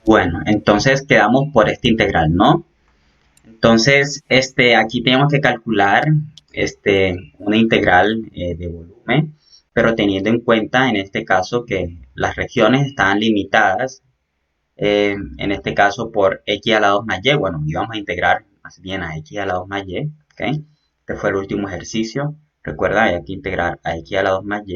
Bueno, entonces quedamos por esta integral, ¿no? Entonces, aquí tenemos que calcular una integral de volumen, pero teniendo en cuenta en este caso que las regiones están limitadas, en este caso por x a la 2 más y. Bueno, íbamos a integrar más bien a x a la 2 más y, ¿ok? Este fue el último ejercicio. Recuerda, hay que integrar a x a la 2 más y,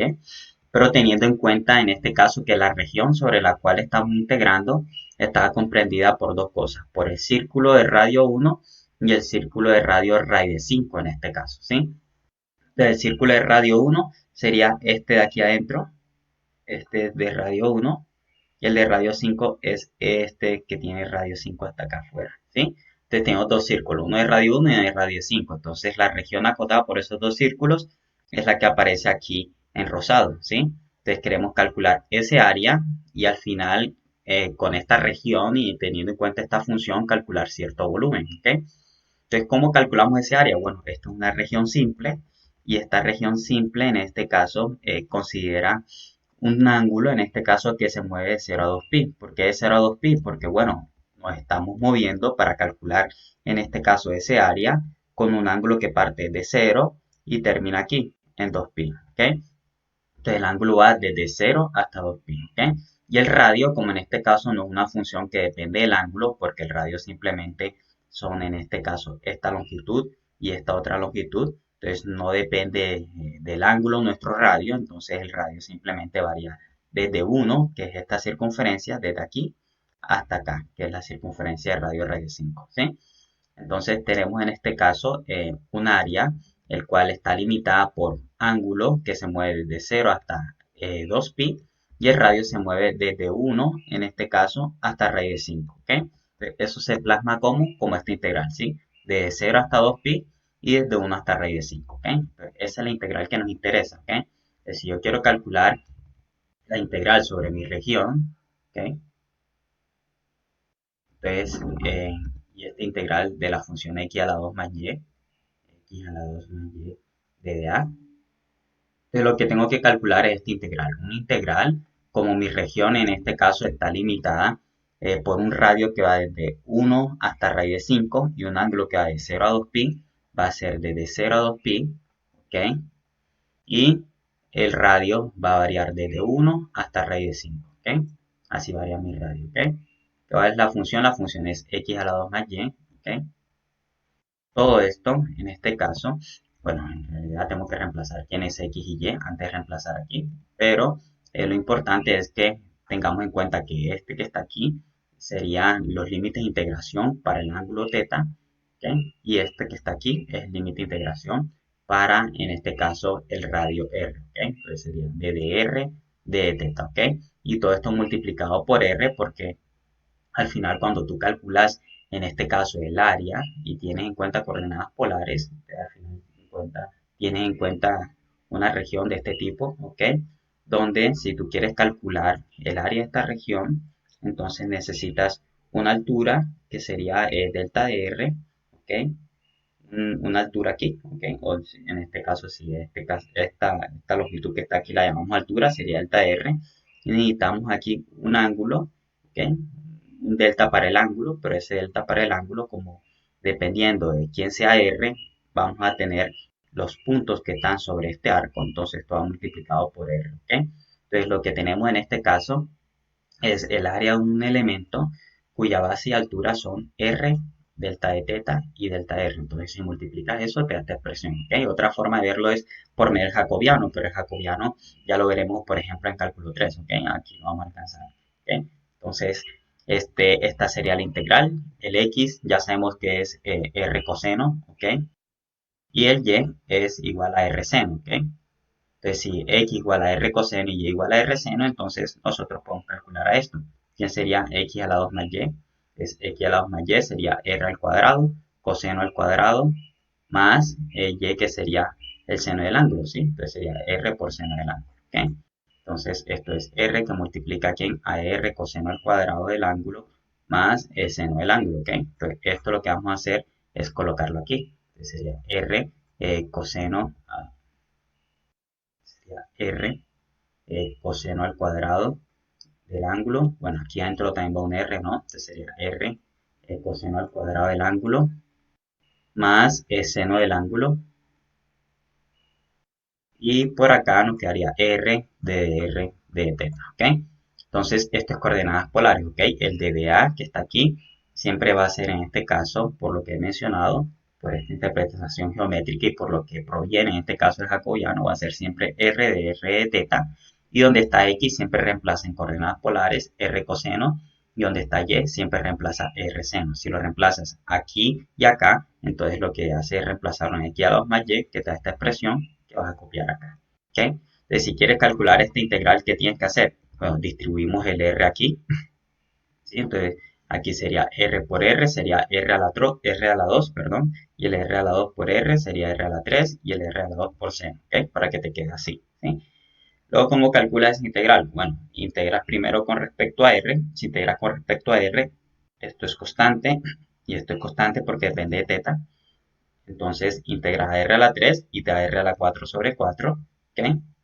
pero teniendo en cuenta en este caso que la región sobre la cual estamos integrando está comprendida por dos cosas, por el círculo de radio 1 y el círculo de radio raíz de 5 en este caso, ¿sí? Entonces, el círculo de radio 1 sería este de aquí adentro, este de radio 1, y el de radio 5 es este que tiene radio 5 hasta acá afuera, ¿sí? Entonces tengo dos círculos, uno de radio 1 y uno de radio 5. Entonces la región acotada por esos dos círculos es la que aparece aquí en rosado, ¿sí? Entonces queremos calcular ese área y al final con esta región y teniendo en cuenta esta función calcular cierto volumen, ¿ok? Entonces, ¿cómo calculamos ese área? Bueno, esto es una región simple y esta región simple en este caso considera un ángulo, en este caso que se mueve de 0 a 2pi. ¿Por qué de 0 a 2pi? Porque, bueno, nos estamos moviendo para calcular, en este caso, ese área con un ángulo que parte de 0 y termina aquí, en 2pi. ¿Ok? Entonces, el ángulo va desde 0 hasta 2pi. ¿Ok? Y el radio, como en este caso no es una función que depende del ángulo, porque el radio simplemente son, en este caso, esta longitud y esta otra longitud. Entonces no depende del ángulo nuestro radio, entonces el radio simplemente varía desde 1, que es esta circunferencia, desde aquí hasta acá, que es la circunferencia de radio raíz 5, ¿sí? Entonces tenemos en este caso un área el cual está limitada por ángulo que se mueve desde 0 hasta 2pi y el radio se mueve desde 1 en este caso hasta raíz de 5, ¿ok? Eso se plasma como esta integral, ¿sí? De 0 hasta 2pi y desde 1 hasta raíz de 5, ¿ok? Entonces, esa es la integral que nos interesa, ¿ok? Entonces, si yo quiero calcular la integral sobre mi región, ¿ok? Entonces, y esta integral de la función x a la 2 más y a la 2 más y de a. Entonces, lo que tengo que calcular es esta integral. Una integral, como mi región en este caso está limitada por un radio que va desde 1 hasta raíz de 5 y un ángulo que va de 0 a 2pi, va a ser desde 0 a 2pi, ¿ok? Y el radio va a variar desde 1 hasta raíz de 5, ¿ok? Así varía mi radio, ¿ok? ¿Cuál es la función? La función es x a la 2 más y, ¿ok? Todo esto, en este caso, bueno, en realidad tengo que reemplazar quién es x y y antes de reemplazar aquí, pero lo importante es que tengamos en cuenta que este que está aquí serían los límites de integración para el ángulo θ, ¿ok? Y este que está aquí es el límite de integración para, en este caso, el radio r, ¿ok? Entonces sería d de r de θ, ¿ok? Y todo esto multiplicado por r porque al final, cuando tú calculas, en este caso, el área y tienes en cuenta coordenadas polares, al final tienes en cuenta una región de este tipo, ¿ok? Donde si tú quieres calcular el área de esta región, entonces necesitas una altura que sería delta de R, ¿ok? Una altura aquí, ¿ok? O en este caso, si esta longitud que está aquí la llamamos altura, sería delta de R. Y necesitamos aquí un ángulo, ¿ok? Un delta para el ángulo, pero ese delta para el ángulo, como dependiendo de quién sea R, vamos a tener los puntos que están sobre este arco, entonces todo multiplicado por R, ¿ok? Entonces lo que tenemos en este caso es el área de un elemento cuya base y altura son R, delta de teta y delta de R. Entonces, si multiplicas eso, te da esta expresión. ¿Okay? Otra forma de verlo es por medio del jacobiano, pero el jacobiano ya lo veremos, por ejemplo, en cálculo 3. ¿Okay? Aquí no vamos a alcanzar. ¿Okay? Entonces, esta sería la integral. El X ya sabemos que es R coseno. ¿Okay? Y el Y es igual a R seno. ¿Okay? Entonces, si x igual a r coseno y y igual a r seno, entonces nosotros podemos calcular a esto. ¿Quién sería x a la 2 más y? Es x a la 2 más y sería r al cuadrado, coseno al cuadrado, más y que sería el seno del ángulo, ¿sí? Entonces sería r por seno del ángulo, ¿ok? Entonces esto es r que multiplica aquí a r coseno al cuadrado del ángulo más el seno del ángulo, ¿ok? Entonces esto lo que vamos a hacer es colocarlo aquí. Entonces sería r coseno sería r coseno al cuadrado del ángulo. Bueno, aquí adentro también va un r, ¿no? Entonces sería r coseno al cuadrado del ángulo más seno del ángulo. Y por acá nos quedaría r de teta, ¿ok? Entonces, esto es coordenadas polares, ¿ok? El dBA que está aquí siempre va a ser en este caso, por lo que he mencionado, por esta interpretación geométrica y por lo que proviene en este caso el jacobiano, va a ser siempre r de teta. Y donde está x siempre reemplaza en coordenadas polares r coseno y donde está y siempre reemplaza r seno. Si lo reemplazas aquí y acá, entonces lo que hace es reemplazarlo en x a 2 más y, que te da esta expresión que vas a copiar acá. ¿Ok? Entonces, si quieres calcular esta integral, ¿qué tienes que hacer? Bueno, distribuimos el r aquí. ¿Sí? Entonces, aquí sería r por r, sería r a la 2, perdón, y el r a la 2 por r sería r a la 3 y el r a la 2 por seno, ¿ok? Para que te quede así, ¿sí? Luego, ¿cómo calculas esa integral? Bueno, integras primero con respecto a r. Si integras con respecto a r, esto es constante y esto es constante porque depende de teta. Entonces integras a r a la 3 y te da r a la 4 sobre 4, ¿ok?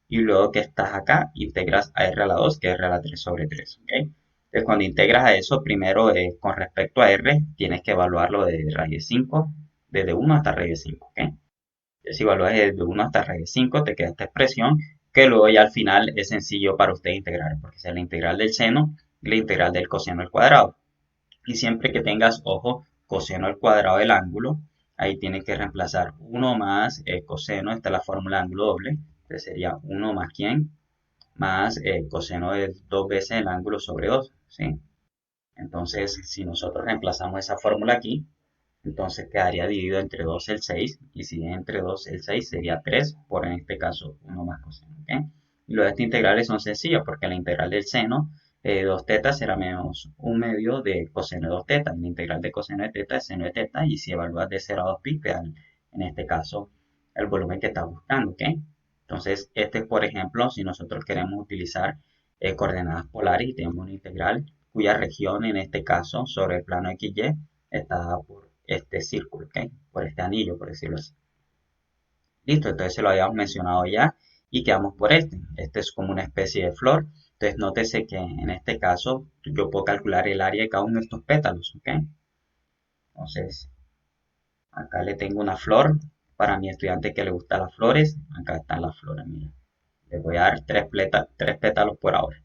Y luego que estás acá, integras a r a la 2, que es r a la 3 sobre 3, ¿ok? Entonces cuando integras a eso, primero con respecto a r, tienes que evaluarlo de raíz de 5, desde 1 hasta raíz de 5, ¿ok? Entonces si evalúas desde 1 hasta raíz de 5, te queda esta expresión, que luego ya al final es sencillo para usted integrar, porque es la integral del seno y la integral del coseno al cuadrado. Y siempre que tengas, ojo, coseno al cuadrado del ángulo, ahí tienes que reemplazar 1 más coseno, esta es la fórmula de ángulo doble, entonces sería 1 más quién, más coseno de 2 veces el ángulo sobre 2, ¿sí? Entonces, si nosotros reemplazamos esa fórmula aquí, entonces quedaría dividido entre 2 el 6, y si es entre 2 el 6 sería 3, por en este caso 1 más coseno, ¿ok? Y luego estas integrales son sencillas, porque la integral del seno de 2 tetas será menos 1 medio de coseno de 2 tetas, y la integral de coseno de teta es seno de teta, y si evalúas de 0 a 2 pi, te dan, en este caso, el volumen que estás buscando, ¿ok? Entonces, este es, por ejemplo, si nosotros queremos utilizar coordenadas polares y tenemos una integral cuya región, en este caso, sobre el plano XY, está por este círculo, ¿ok? Por este anillo, por decirlo así. Listo, entonces se lo habíamos mencionado ya y quedamos por este. Este es como una especie de flor. Entonces nótese que en este caso yo puedo calcular el área de cada uno de estos pétalos, ¿ok? Entonces acá le tengo una flor para mi estudiante que le gustan las flores. Acá están las flores, mira. Le voy a dar tres pétalos por ahora.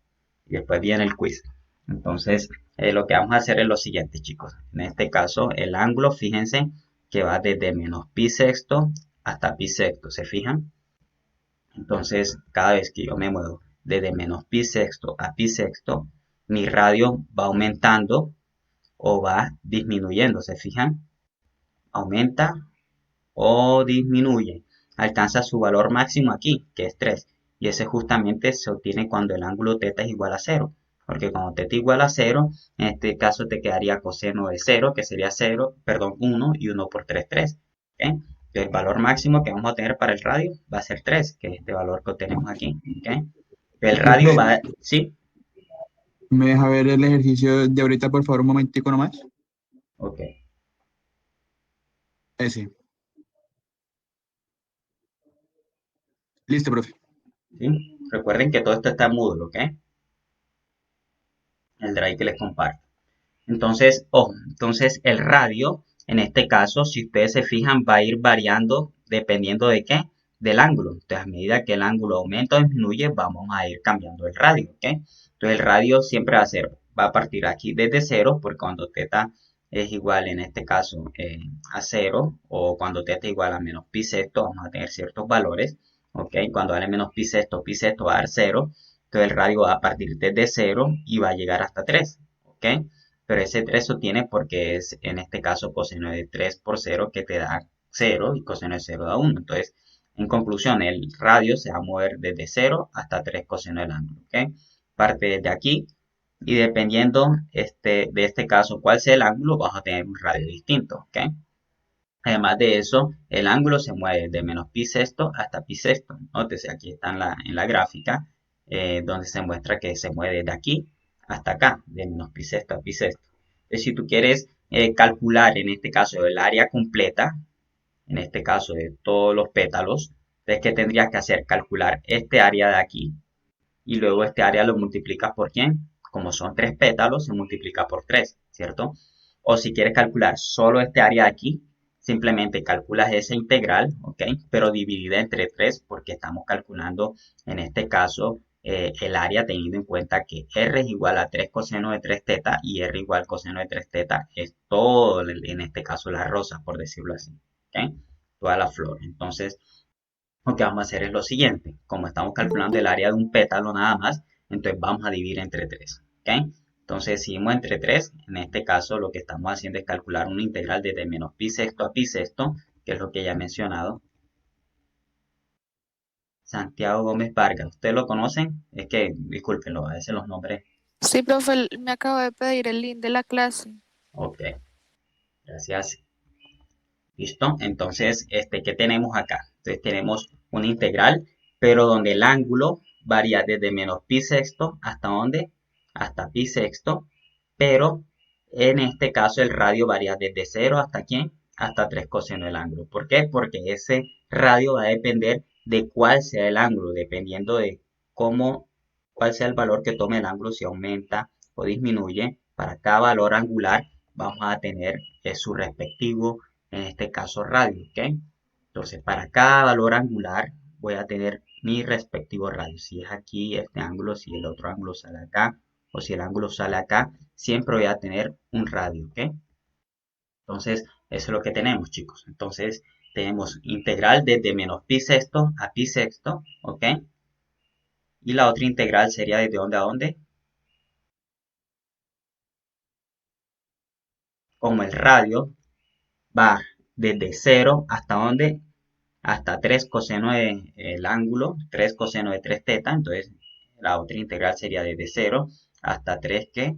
Y después viene el quiz. Entonces, lo que vamos a hacer es lo siguiente, chicos. En este caso, el ángulo, fíjense que va desde menos pi sexto hasta pi sexto, ¿se fijan? Entonces, cada vez que yo me muevo desde menos pi sexto a pi sexto, mi radio va aumentando o va disminuyendo, ¿se fijan? Aumenta o disminuye. Alcanza su valor máximo aquí, que es 3. Y ese justamente se obtiene cuando el ángulo θ es igual a 0. Porque cuando θ igual a 0, en este caso te quedaría coseno de 0, que sería 0, perdón, 1 y 1 por 3, 3. ¿Ok? El valor máximo que vamos a tener para el radio va a ser 3, que es este valor que tenemos aquí. ¿Ok? El radio Profe, va, ¿sí? ¿me deja ver el ejercicio de ahorita, por favor, un momentico nomás? Ok, Ese. Listo, profe. ¿sí? Recuerden que todo esto está en Moodle, ¿ok? El drive que les comparto. Entonces, ojo, entonces el radio, en este caso, si ustedes se fijan, va a ir variando dependiendo de qué, del ángulo. Entonces, a medida que el ángulo aumenta o disminuye, vamos a ir cambiando el radio, ¿ok? Entonces, el radio siempre va a partir aquí desde cero, porque cuando θ es igual, en este caso, a cero, o cuando θ es igual a menos pi sexto, vamos a tener ciertos valores, ¿ok? Cuando vale menos pi sexto va a dar cero, entonces el radio va a partir desde cero y va a llegar hasta 3, ¿ok? Pero ese 3 se obtiene porque es en este caso coseno de 3 por 0 que te da 0 y coseno de 0 da 1. Entonces, en conclusión, el radio se va a mover desde 0 hasta 3 coseno del ángulo. ¿Ok? Parte desde aquí y dependiendo de este caso cuál sea el ángulo, vas a tener un radio distinto. ¿Ok? Además de eso, el ángulo se mueve de menos pi sexto hasta pi sexto. Nótese, aquí está en la gráfica, donde se muestra que se mueve de aquí hasta acá, de menos pi sexto a pi sexto. Entonces, si tú quieres calcular en este caso el área completa, en este caso de todos los pétalos, entonces, ¿qué tendrías que hacer? Calcular este área de aquí y luego este área lo multiplicas por ¿quién? como son tres pétalos, se multiplica por 3, ¿cierto? O si quieres calcular solo este área de aquí, simplemente calculas esa integral, ¿ok? Pero dividida entre 3 porque estamos calculando en este caso el área teniendo en cuenta que r es igual a 3 coseno de 3 teta y r igual coseno de 3 teta es todo, en este caso la rosa, por decirlo así, ¿ok? Toda la flor. Entonces, lo que vamos a hacer es lo siguiente. Como estamos calculando el área de un pétalo nada más, entonces vamos a dividir entre 3, ¿ok? Entonces, decidimos entre 3. En este caso, lo que estamos haciendo es calcular una integral desde menos pi sexto a pi sexto, que es lo que ya he mencionado. Santiago Gómez Vargas, ¿ustedes lo conocen? Es que, discúlpenlo, a veces los nombres. Sí, profe, me acabo de pedir el link de la clase. Ok, gracias. ¿Listo? Entonces, ¿qué tenemos acá? Entonces tenemos una integral, pero donde el ángulo varía desde menos pi sexto hasta ¿dónde? Hasta pi sexto, pero en este caso el radio varía desde cero hasta ¿quién? Hasta 3 coseno del ángulo. ¿Por qué? Porque ese radio va a depender de cuál sea el ángulo, dependiendo de cómo, cuál sea el valor que tome el ángulo, si aumenta o disminuye. Para cada valor angular vamos a tener su respectivo, en este caso radio, ¿ok? Entonces, para cada valor angular voy a tener mi respectivo radio. Si es aquí este ángulo, si el otro ángulo sale acá, o si el ángulo sale acá, siempre voy a tener un radio, ¿ok? Entonces, eso es lo que tenemos, chicos. Entonces, tenemos integral desde menos pi sexto a pi sexto, ¿ok? Y la otra integral sería desde dónde a dónde. Como el radio va desde cero hasta dónde, hasta 3 coseno de el ángulo, 3 coseno de 3 teta, entonces la otra integral sería desde cero hasta 3 que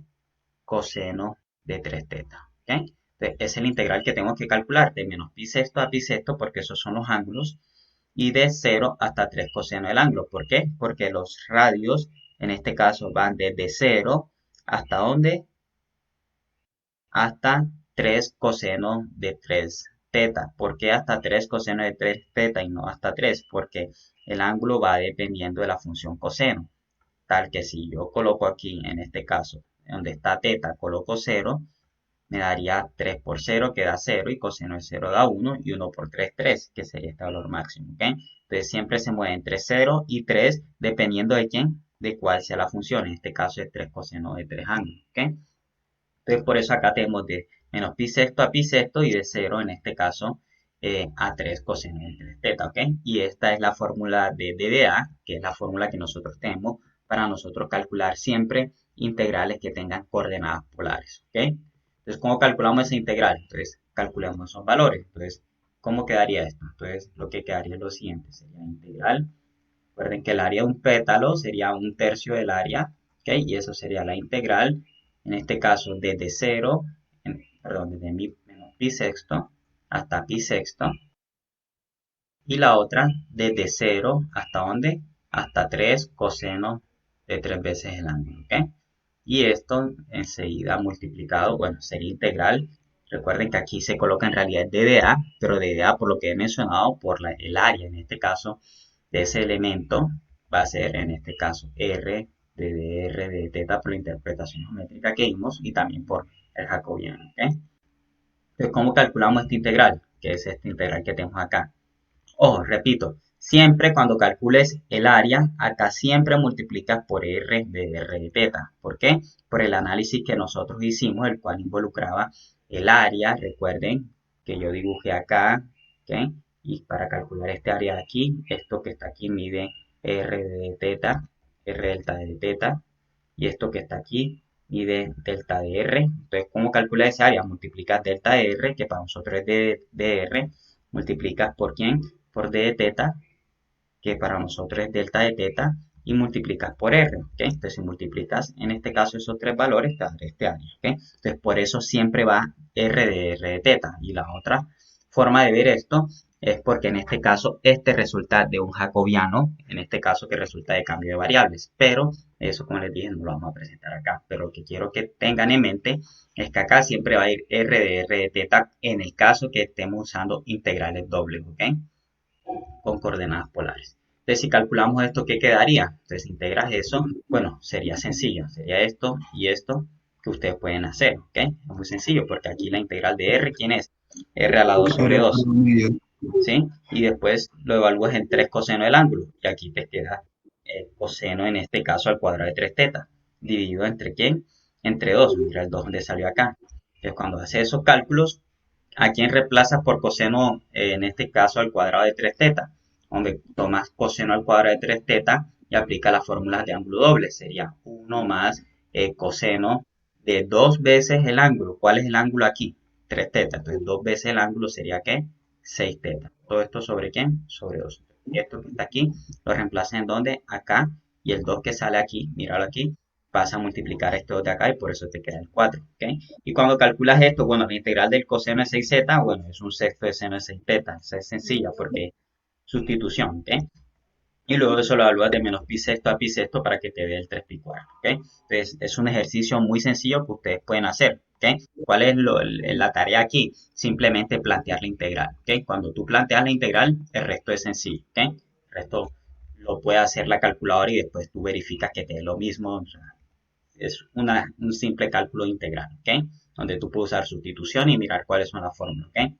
coseno de 3 teta, ¿ok? Entonces, es el integral que tengo que calcular de menos pi sexto a pi sexto porque esos son los ángulos y de cero hasta 3 coseno del ángulo. ¿Por qué? Porque los radios en este caso van desde cero hasta ¿dónde? Hasta 3 coseno de 3 teta. ¿Por qué hasta 3 coseno de 3 teta y no hasta 3? Porque el ángulo va dependiendo de la función coseno. Tal que si yo coloco aquí, en este caso, donde está teta, coloco 0, me daría 3 por 0, que da 0, y coseno de 0 da 1, y 1 por 3, 3, que sería este valor máximo, ¿ok? Entonces siempre se mueve entre 0 y 3, dependiendo de quién, de cuál sea la función. En este caso es 3 coseno de 3 ángulos, ¿ok? Entonces, por eso acá tenemos de menos pi sexto a pi sexto y de cero en este caso, a 3 coseno de 3 teta, ¿ok? Y esta es la fórmula de DDA, que es la fórmula que nosotros tenemos para nosotros calcular siempre integrales que tengan coordenadas polares, ¿ok? Entonces, ¿cómo calculamos esa integral? Entonces, calculamos esos valores. Entonces, ¿cómo quedaría esto? Entonces, lo que quedaría es lo siguiente, sería integral. Recuerden que el área de un pétalo sería un tercio del área, ¿ok? Y eso sería la integral, en este caso desde 0, perdón, desde menos pi sexto hasta pi sexto. Y la otra desde 0 hasta ¿dónde? Hasta 3 coseno de 3 veces el ángulo, ¿ok? Y esto enseguida multiplicado, bueno, sería integral. Recuerden que aquí se coloca en realidad DDA, pero DDA por lo que he mencionado, por el área, en este caso, de ese elemento, va a ser en este caso R de dr de teta por la interpretación geométrica que vimos y también por el jacobiano, ¿ok? Entonces, ¿cómo calculamos esta integral? Que es esta integral que tenemos acá. Ojo, repito, siempre cuando calcules el área, acá siempre multiplicas por R de R de teta. ¿Por qué? Por el análisis que nosotros hicimos, el cual involucraba el área. Recuerden que yo dibujé acá, ¿ok? Y para calcular este área de aquí, esto que está aquí mide R de teta, R delta de teta, y esto que está aquí mide delta de R. Entonces, ¿cómo calculas esa área? Multiplicas delta de R, que para nosotros es de R, multiplicas por quién? Por d de teta, que para nosotros es delta de teta, y multiplicas por r, ¿ok? Entonces, si multiplicas en este caso esos tres valores, te da este área, ¿ok? Entonces, por eso siempre va r de teta. Y la otra forma de ver esto es porque en este caso este resulta de un jacobiano, en este caso que resulta de cambio de variables, pero eso como les dije no lo vamos a presentar acá, pero lo que quiero que tengan en mente es que acá siempre va a ir r de teta en el caso que estemos usando integrales dobles, ¿ok? Con coordenadas polares. Entonces, si calculamos esto, ¿qué quedaría? Entonces, integras eso. Bueno, sería sencillo. Sería esto y esto que ustedes pueden hacer, ¿ok? Es muy sencillo porque aquí la integral de r, ¿quién es? R a la 2 sobre R a 2, la media. ¿sí? Y después lo evalúas en 3 coseno del ángulo. Y aquí te queda el coseno, en este caso, al cuadrado de 3 teta. ¿Dividido entre quién? Entre 2. Mira el 2 donde salió acá. Entonces, cuando haces esos cálculos, ¿a quién reemplazas por coseno, en este caso, al cuadrado de 3 teta? Donde tomas coseno al cuadrado de 3 teta y aplicas las fórmulas de ángulo doble. Sería 1 más coseno de 2 veces el ángulo. ¿Cuál es el ángulo aquí? 3 teta. Entonces, 2 veces el ángulo sería ¿qué? 6 teta. ¿Todo esto sobre quién? Sobre 2. Esto que está aquí lo reemplazas en donde? Acá. Y el 2 que sale aquí, míralo aquí, vas a multiplicar este 2 de acá y por eso te queda el 4. ¿Ok? Y cuando calculas esto, bueno, la integral del coseno de 6z, bueno, es un sexto de seno de 6 teta. Esa es sencilla porque es sustitución. ¿Ok? Y luego eso lo evalúas de menos pi sexto a pi sexto para que te dé el 3 pi cuarto. ¿Ok? Entonces, es un ejercicio muy sencillo que ustedes pueden hacer. ¿Ok? ¿Cuál es la tarea aquí? Simplemente plantear la integral. ¿Ok? Cuando tú planteas la integral, el resto es sencillo. ¿Ok? El resto lo puede hacer la calculadora y después tú verificas que te dé lo mismo. O sea, es un simple cálculo integral. ¿Ok? Donde tú puedes usar sustitución y mirar cuáles son las fórmulas. ¿Ok?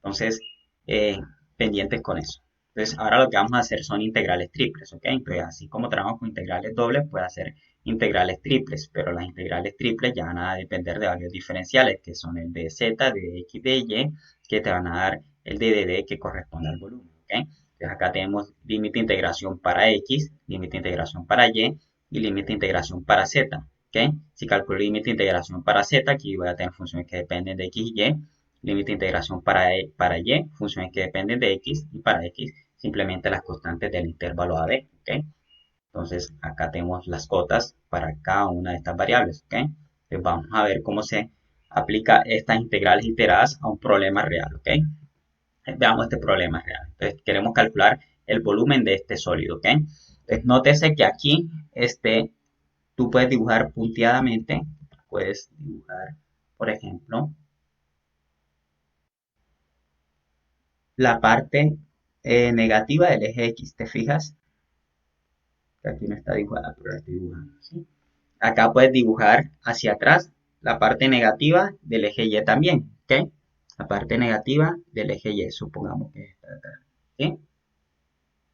Entonces, eh, pendientes con eso. Entonces, ahora lo que vamos a hacer son integrales triples, ¿ok? Entonces, así como trabajamos con integrales dobles, puede hacer integrales triples, pero las integrales triples ya van a depender de varios diferenciales, que son el de z, de x, de y, que te van a dar el de dd que corresponde al volumen, ¿ok? Entonces, acá tenemos límite de integración para x, límite de integración para y límite de integración para z, ¿ok? Si calculo límite de integración para z, aquí voy a tener funciones que dependen de x y y, límite de integración para y, funciones que dependen de x, y para x simplemente las constantes del intervalo AB, ¿ok? Entonces acá tenemos las cotas para cada una de estas variables, ¿ok? Entonces vamos a ver cómo se aplica estas integrales iteradas a un problema real, ¿ok? Veamos este problema real. Entonces queremos calcular el volumen de este sólido, ¿ok? Entonces nótese que aquí tú puedes dibujar punteadamente, puedes dibujar, por ejemplo, la parte negativa del eje X, ¿te fijas? Que aquí no está dibujada, pero la estoy dibujando, ¿sí? Acá puedes dibujar hacia atrás la parte negativa del eje Y también, ¿ok? La parte negativa del eje Y, supongamos que está acá, ¿sí?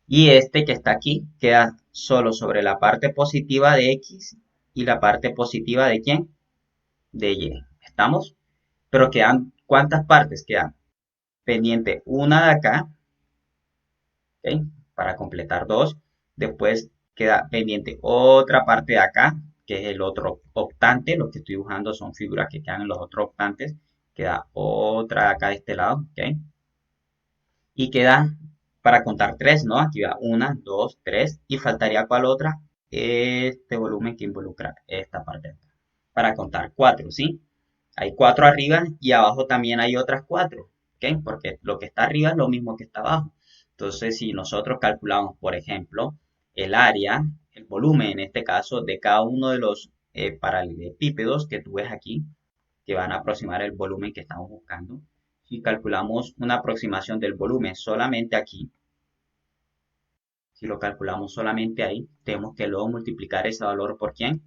Y este que está aquí queda solo sobre la parte positiva de X y la parte positiva de ¿quién? De Y. ¿Estamos? Pero quedan, ¿cuántas partes quedan? Pendiente una de acá, ¿ok? Para completar dos. Después queda pendiente otra parte de acá, que es el otro octante. Lo que estoy dibujando son figuras que quedan en los otros octantes. Queda otra acá de este lado, ¿ok? Y queda para contar tres, ¿no? Aquí va una, dos, tres. Y faltaría ¿cuál otra? Este volumen que involucra esta parte de acá. Para contar cuatro, ¿sí? Hay cuatro arriba y abajo también hay otras cuatro, ¿ok? Porque lo que está arriba es lo mismo que está abajo. Entonces, si nosotros calculamos, por ejemplo, el área, el volumen en este caso, de cada uno de los paralelepípedos que tú ves aquí, que van a aproximar el volumen que estamos buscando, si calculamos una aproximación del volumen solamente aquí, si lo calculamos solamente ahí, tenemos que luego multiplicar ese valor por ¿quién?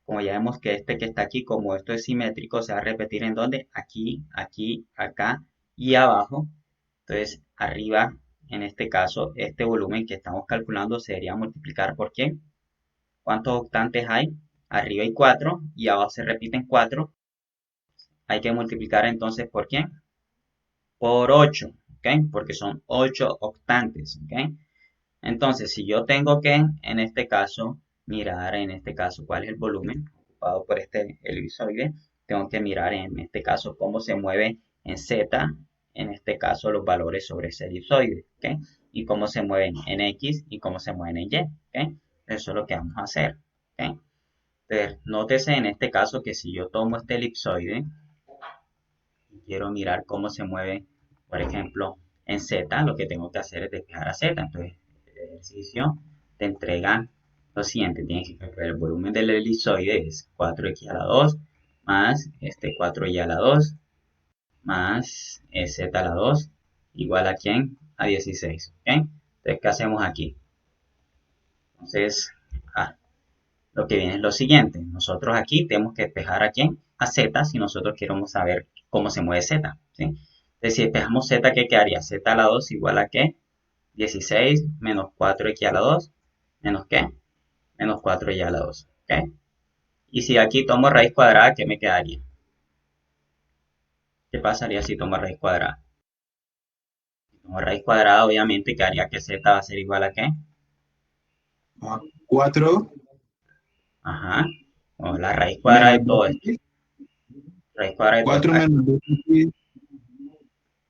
Como ya vemos que este que está aquí, como esto es simétrico, se va a repetir en donde, aquí, aquí, acá y abajo. Entonces, arriba, en este caso, este volumen que estamos calculando se debería multiplicar por ¿quién? ¿Cuántos octantes hay? Arriba hay 4 y abajo se repiten 4. Hay que multiplicar entonces por ¿quién? Por 8, ¿ok? Porque son 8 octantes, ¿ok? Entonces, si yo tengo que, en este caso, mirar en este caso cuál es el volumen ocupado por este elipsoide, tengo que mirar en este caso cómo se mueve en Z, en este caso los valores sobre ese elipsoide, ¿ok? Y cómo se mueven en X y cómo se mueven en Y, ¿ok? Eso es lo que vamos a hacer, ¿ok? Entonces, nótese en este caso que si yo tomo este elipsoide y quiero mirar cómo se mueve, por ejemplo, en Z, lo que tengo que hacer es despejar a Z. Entonces, el ejercicio te entrega lo siguiente, tienes que calcular el volumen del elipsoide, es 4x a la 2, más este 4y a la 2, más z a la 2, igual a ¿quién? a 16. ¿Ok? Entonces, ¿qué hacemos aquí? Entonces, lo que viene es lo siguiente. Nosotros aquí tenemos que despejar a quién? A z, si nosotros queremos saber cómo se mueve z. ¿Sí? Entonces, si despejamos z, ¿qué quedaría? Z a la 2 igual a ¿qué? 16 menos 4x a la 2 menos ¿qué? Menos 4y a la 2. ¿Ok? Y si aquí tomo raíz cuadrada, ¿qué me quedaría? ¿Qué pasaría si tomo raíz cuadrada? Si tomo raíz cuadrada, obviamente quedaría que z va a ser igual a ¿qué? A 4 Ajá. O la raíz cuadrada menos de todo esto. 2x. Raíz cuadrada de todo esto. 4 menos 2x.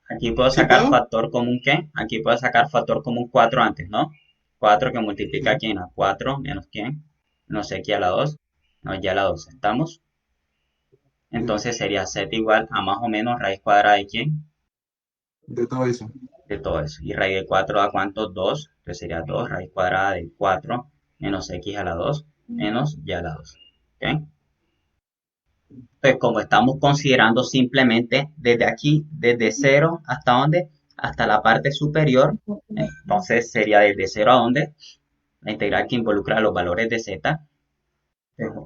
Aquí puedo ¿Sí sacar puedo? factor común ¿qué? Aquí puedo sacar factor común 4 antes, ¿no? 4 que multiplica quién a 4 menos quién. Menos x a la 2. No, y a la 2. ¿Estamos? Sí, Entonces sería z igual a más o menos raíz cuadrada de quién. de todo eso. De todo eso. Y raíz de 4 da cuánto? 2. Entonces sería 2 raíz cuadrada de 4 menos x a la 2 menos y a la 2. ¿Ok? Entonces, como estamos considerando simplemente desde aquí, desde 0 hasta dónde, hasta la parte superior, entonces sería desde 0 a dónde, la integral que involucra los valores de z,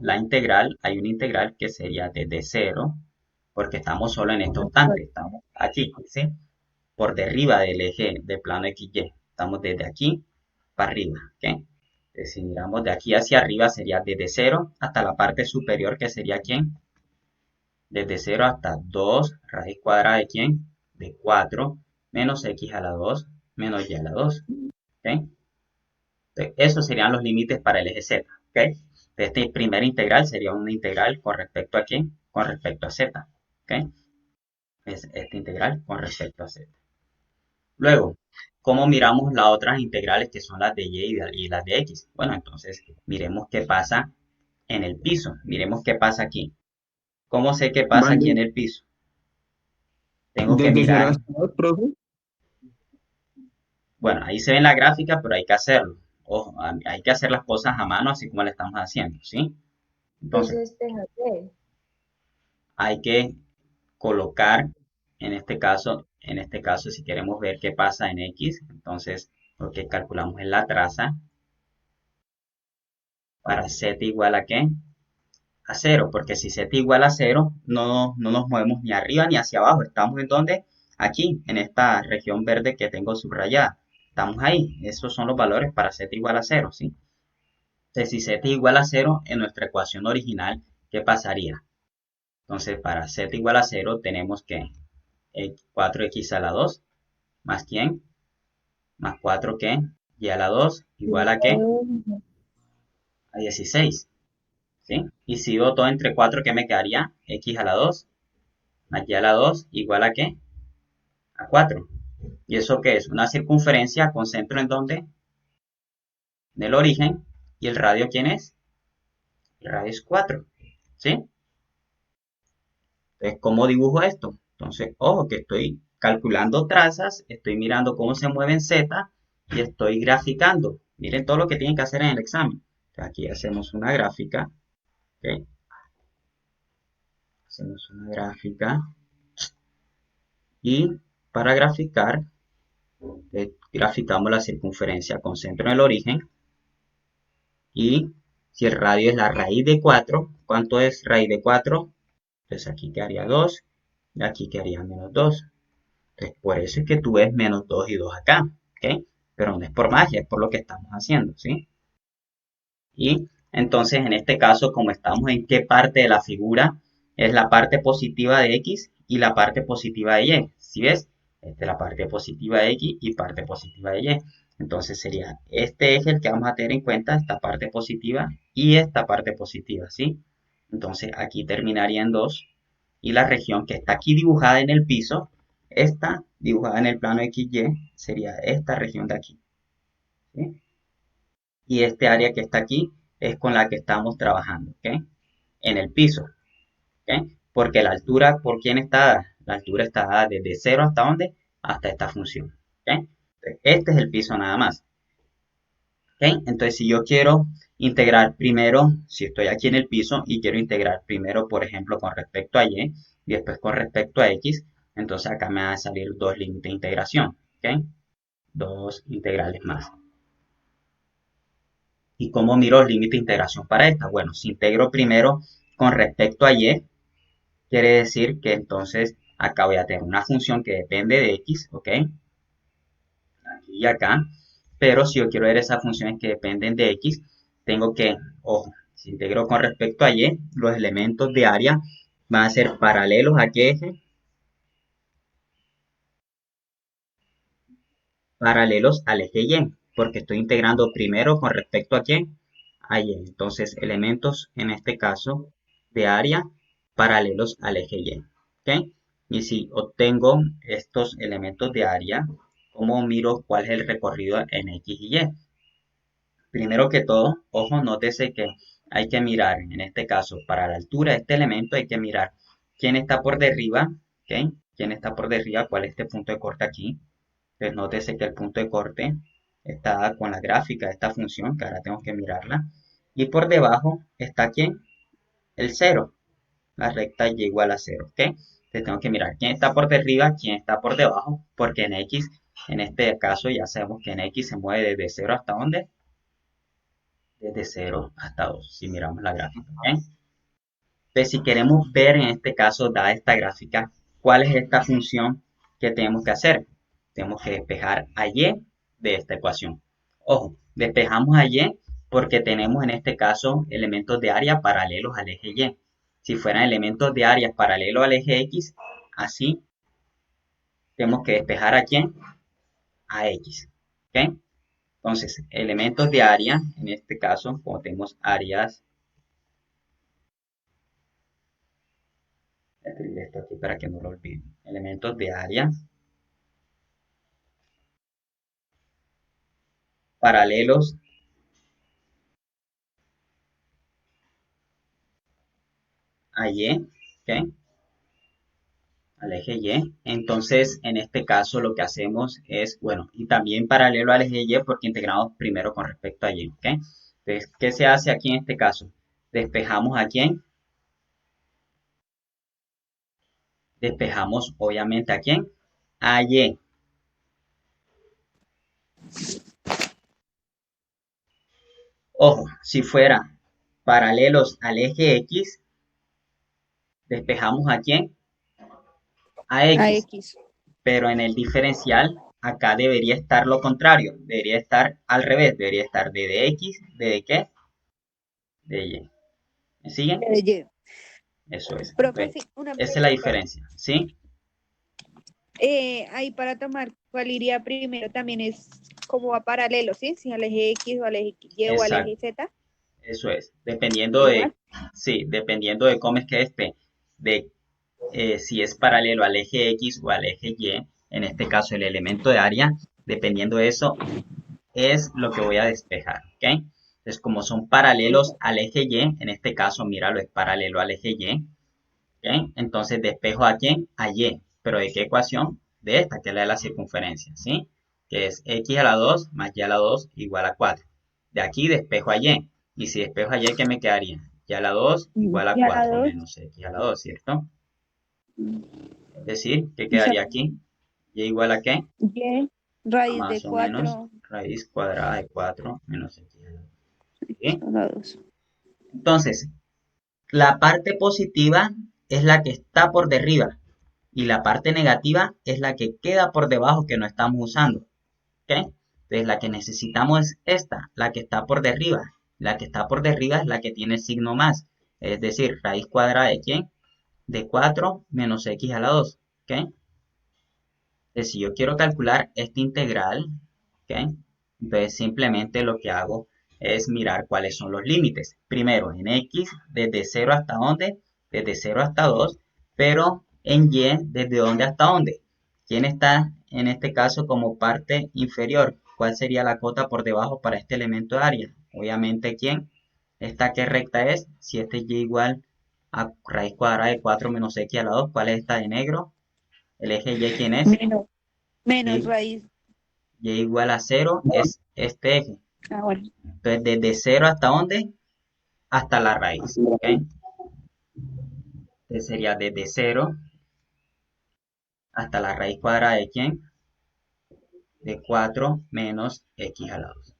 la integral, hay una integral que sería desde 0, porque estamos solo en este obstante, estamos aquí, ¿sí? Por derriba del eje de plano XY. Estamos desde aquí para arriba. ¿Ok? Entonces, si miramos de aquí hacia arriba sería desde 0 hasta la parte superior que sería ¿quién? Desde 0 hasta 2 raíz cuadrada de ¿quién? De 4 menos x a la 2 menos y a la 2. ¿Ok? Entonces, esos serían los límites para el eje z. ¿Ok? Este primer integral sería una integral con respecto a ¿quién? Con respecto a z. ¿Ok? Es esta integral con respecto a z. Luego, ¿cómo miramos las otras integrales que son las de y las de x? Bueno, entonces miremos qué pasa en el piso. Miremos qué pasa aquí. ¿Cómo sé qué pasa ¿Van aquí en el piso? Tengo que desde 0 mirar. hasta 2, profe? Bueno, ahí se ve en la gráfica, pero hay que hacerlo. Ojo, hay que hacer las cosas a mano así como le estamos haciendo, ¿sí? Entonces, Entonces, déjate. hay que colocar, en este caso, si queremos ver qué pasa en x, entonces lo que calculamos es la traza para z igual a ¿qué? A 0, porque si z igual a 0, no nos movemos ni arriba ni hacia abajo. Estamos en donde? Aquí, en esta región verde que tengo subrayada. Estamos ahí. Esos son los valores para z igual a 0, ¿sí? Entonces, si z igual a 0, en nuestra ecuación original, ¿qué pasaría? Entonces, para z igual a 0, tenemos que 4x a la 2, más ¿quién? Más 4 ¿qué? Y a la 2, igual a ¿qué? A 16, ¿sí? Y si divido todo entre 4, ¿qué me quedaría? X a la 2 más y a la 2 igual a ¿qué? A 4. ¿Y eso qué es? Una circunferencia con centro en donde? En el origen. ¿Y el radio quién es? El radio es 4. ¿Sí? Entonces, ¿cómo dibujo esto? Entonces, ojo que estoy calculando trazas, estoy mirando cómo se mueven Z y estoy graficando. Miren todo lo que tienen que hacer en el examen. Entonces, aquí hacemos una gráfica. ¿Ok? Hacemos una gráfica. Y para graficar, graficamos la circunferencia con centro en el origen. Y si el radio es la raíz de 4, ¿cuánto es raíz de 4? Entonces aquí quedaría 2 y aquí quedaría menos 2. Entonces por eso es que tú ves menos 2 y 2 acá, ¿ok? Pero no es por magia, es por lo que estamos haciendo, ¿sí? Y entonces en este caso, como estamos en qué parte de la figura, es la parte positiva de X y la parte positiva de Y. ¿Sí ves? Esta es la parte positiva de X y parte positiva de Y. Entonces sería este eje el que vamos a tener en cuenta, esta parte positiva y esta parte positiva, ¿sí? Entonces aquí terminaría en 2 y la región que está aquí dibujada en el piso, esta dibujada en el plano XY, sería esta región de aquí, ¿sí? Y este área que está aquí es con la que estamos trabajando, ¿ok? En el piso, ¿ok? Porque la altura, ¿por quién está dada? La altura está dada desde 0 hasta dónde? Hasta esta función, ¿ok? Este es el piso nada más, ¿ok? Entonces, si yo quiero integrar primero, si estoy aquí en el piso y quiero integrar primero, por ejemplo, con respecto a y después con respecto a x, entonces acá me van a salir dos límites de integración, ¿ok? dos integrales más. ¿Y cómo miro el límite de integración para esta? Bueno, si integro primero con respecto a y, quiere decir que entonces acá voy a tener una función que depende de x, ¿ok? Aquí y acá. Pero si yo quiero ver esas funciones que dependen de x, tengo que, ojo, si integro con respecto a y, los elementos de área van a ser paralelos a qué eje, paralelos al eje y, porque estoy integrando primero con respecto a qué, a y. Entonces, elementos en este caso de área paralelos al eje y. ¿Ok? Y si obtengo estos elementos de área, ¿cómo miro cuál es el recorrido en x y y? Primero que todo, ojo, nótese que hay que mirar, en este caso, para la altura de este elemento hay que mirar quién está por derriba, ¿ok? ¿Quién está por derriba? ¿Cuál es este punto de corte aquí? Entonces nótese que el punto de corte está con la gráfica de esta función, que ahora tengo que mirarla. Y por debajo está ¿quién? El cero, la recta y igual a cero, ¿ok? Entonces tengo que mirar quién está por arriba, quién está por debajo, porque en x, en este caso ya sabemos que en x se mueve desde cero hasta ¿dónde? Desde cero hasta 2, si miramos la gráfica, ¿ok? Entonces, si queremos ver en este caso, dada esta gráfica, cuál es esta función que tenemos que hacer. Tenemos que despejar a y de esta ecuación. Ojo, despejamos a y porque tenemos en este caso elementos de área paralelos al eje y. Si fueran elementos de área paralelos al eje x, así tenemos que despejar a quién? A x. ¿Ok? Entonces, elementos de área, en este caso, como tenemos áreas, voy a escribir esto aquí para que no lo olviden. Elementos de área paralelos a y, ¿ok? Al eje y. Entonces, en este caso lo que hacemos es, bueno, y también paralelo al eje y porque integramos primero con respecto a y, ¿ok? Entonces, ¿qué se hace aquí en este caso? Despejamos a quién, despejamos obviamente a quién, a y. Ojo, si fuera paralelos al eje x, despejamos a quién, a A x. X. Pero en el diferencial acá debería estar lo contrario, debería estar al revés, debería estar de x, ¿de qué? De y. ¿Me siguen? Y. Eso es. Profe, Entonces, sí, una esa es la pregunta. diferencia, ¿sí? Ahí para tomar cuál iría primero también es como a paralelo, ¿sí? Si al eje X o al eje Y o al eje Exacto, Z, eso es. Dependiendo de, igual. sí, dependiendo de cómo es que de si es paralelo al eje X o al eje Y, en este caso el elemento de área, dependiendo de eso, es lo que voy a despejar, ¿ok? Entonces, como son paralelos al eje Y, en este caso, míralo, es paralelo al eje Y, ¿ok? Entonces, despejo a quién? A Y. ¿Pero de qué ecuación? De esta, que es la de la circunferencia, ¿sí? Que es x a la 2 más y a la 2 igual a 4. De aquí despejo a Y. Y si despejo a Y, ¿qué me quedaría? Y a la 2 igual a Y a la 4 2, menos x a la 2, ¿cierto? Es decir, ¿qué y quedaría aquí? ¿Y igual a qué? Y, raíz de Más o menos 4 raíz cuadrada de 4 menos x a la 2. ¿Sí? a la 2. Entonces, la parte positiva es la que está por derriba y la parte negativa es la que queda por debajo que no estamos usando. ¿Ok? Entonces, la que necesitamos es esta, la que está por derriba. La que está por derriba es la que tiene signo más. Es decir, raíz cuadrada de ¿quién? De 4 menos x a la 2. ¿Ok? Entonces, si yo quiero calcular esta integral, ¿ok? Entonces simplemente lo que hago es mirar cuáles son los límites. Primero, en x, desde 0 hasta dónde, desde 0 hasta 2, pero en y, desde dónde hasta dónde. ¿Quién está en este caso como parte inferior? ¿Cuál sería la cota por debajo para este elemento de área? Obviamente, ¿quién? ¿Esta qué recta es? Si este es y igual a raíz cuadrada de 4 menos x a la 2, ¿cuál es esta de negro? El eje y, ¿quién es? Menos, menos Y, raíz. y igual a 0 es este eje. Ah, bueno. Entonces, desde 0 hasta dónde? Hasta la raíz. ¿Ok? Entonces sería desde 0 hasta la raíz cuadrada de quién? de 4 menos x a la 2.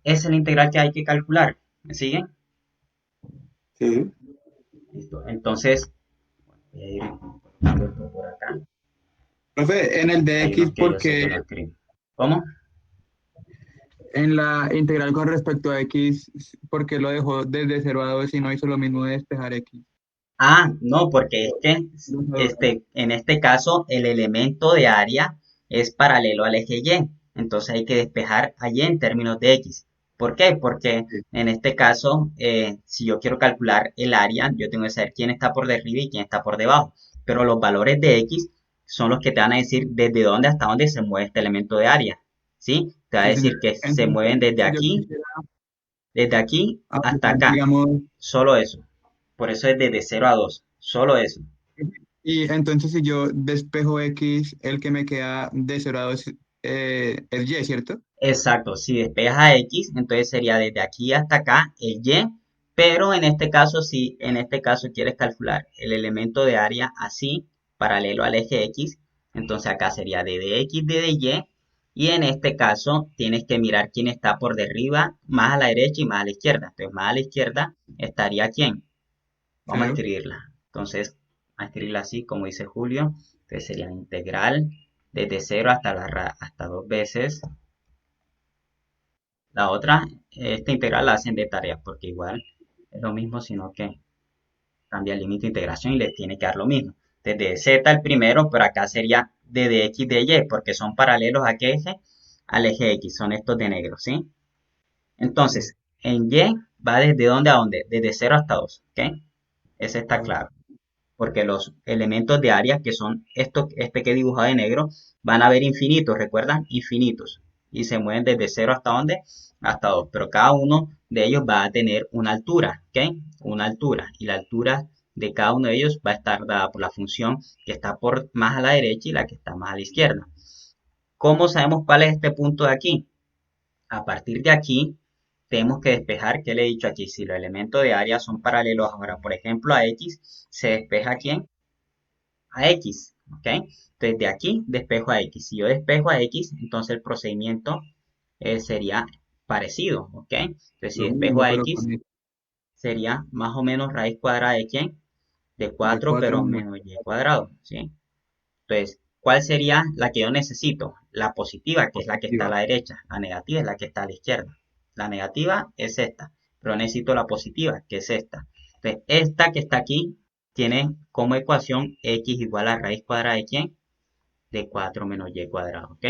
Esa es la integral que hay que calcular. ¿Me siguen? Sí. Listo. Entonces, voy a ir colocando esto por acá. Profe, en el Hay unos dx, que yo sé que no porque escriben. ¿Cómo? en la integral con respecto a x, ¿por qué lo dejó desde 0 a 2 y no hizo lo mismo de despejar x? Ah, no, porque es que en este caso el elemento de área es paralelo al eje Y. Entonces hay que despejar a Y en términos de X. ¿Por qué? Porque en este caso, si yo quiero calcular el área, yo tengo que saber quién está por arriba y quién está por debajo. Pero los valores de X son los que te van a decir desde dónde hasta dónde se mueve este elemento de área. ¿Sí? Te va a Sí, señor. decir que se Entonces, mueven si yo quisiera desde aquí hasta aplicar, acá. digamos, Solo eso. Por eso es desde 0 a 2. Solo eso. y entonces si yo despejo x, el que me queda de 0 a 2 es y, ¿cierto? Exacto, si despejas a X, entonces sería desde aquí hasta acá el Y, pero en este caso, si en este caso quieres calcular el elemento de área así, paralelo al eje X, entonces acá sería desde X, desde Y, y en este caso tienes que mirar quién está por derriba, más a la derecha y más a la izquierda. Entonces, más a la izquierda estaría quién. Vamos a Cero. escribirla. Entonces, a escribirla así, como dice Julio, entonces sería integral desde 0 hasta, hasta 2 veces la otra, esta integral la hacen de tarea, porque igual es lo mismo, sino que cambia el límite de integración y les tiene que dar lo mismo. Desde z el primero, pero acá sería desde x de y, porque son paralelos a qué eje, al eje x, son estos de negro, ¿sí? Sí. Entonces, en y va desde dónde a dónde, desde 0 hasta 2, ¿ok? Ese está Ah, claro, porque los elementos de área, que son estos, este que he dibujado de negro, van a ver infinitos, ¿recuerdan? Infinitos. Y se mueven desde 0 hasta dónde? Hasta 2. Pero cada uno de ellos va a tener una altura, ¿ok? Una altura. Y la altura de cada uno de ellos va a estar dada por la función que está por más a la derecha y la que está más a la izquierda. ¿Cómo sabemos cuál es este punto de aquí? A partir de aquí, tenemos que despejar, ¿qué le he dicho aquí? Si los elementos de área son paralelos ahora, por ejemplo, a X, se despeja ¿a quién? A X, ¿ok? Entonces de aquí despejo a X. Si yo despejo a X, entonces el procedimiento sería parecido, ¿ok? Entonces si lo despejo mismo, a pero X, con sería más o menos raíz cuadrada de quién? De de 4 4 pero menos. menos y cuadrado, ¿sí? Entonces, ¿cuál sería la que yo necesito? La positiva, que es la que está a Positiva. la derecha. La negativa es la que está a la izquierda. La negativa es esta, pero necesito la positiva, que es esta. Entonces, esta que está aquí tiene como ecuación x igual a raíz cuadrada de quién? De 4 menos y cuadrado, ¿ok?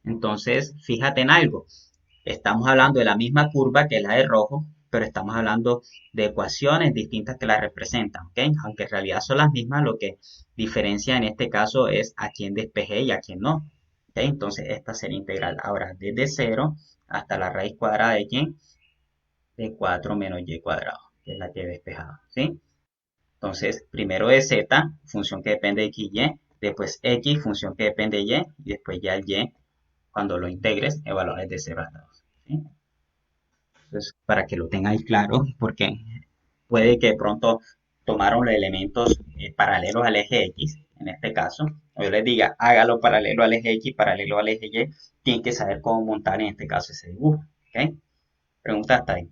Entonces, fíjate en algo. Estamos hablando de la misma curva que la de rojo, pero estamos hablando de ecuaciones distintas que la representan, ¿ok? Aunque en realidad son las mismas, lo que diferencia en este caso es a quién despejé y a quién no, ¿ok? Entonces, esta sería integral. Ahora, desde 0 hasta la raíz cuadrada de quién? De 4 menos y cuadrado, que es la que he despejado, ¿sí? Entonces, primero es z, función que depende de x y, después x, función que depende de y, y después ya el y, cuando lo integres, evaluar de 0 hasta 2. ¿Sí? Entonces, para que lo tengáis claro, porque puede que de pronto tomaron los elementos paralelos al eje X, en este caso, o yo les diga, hágalo paralelo al eje X, paralelo al eje Y, tienen que saber cómo montar en este caso ese dibujo. ¿Ok? Pregunta hasta ahí.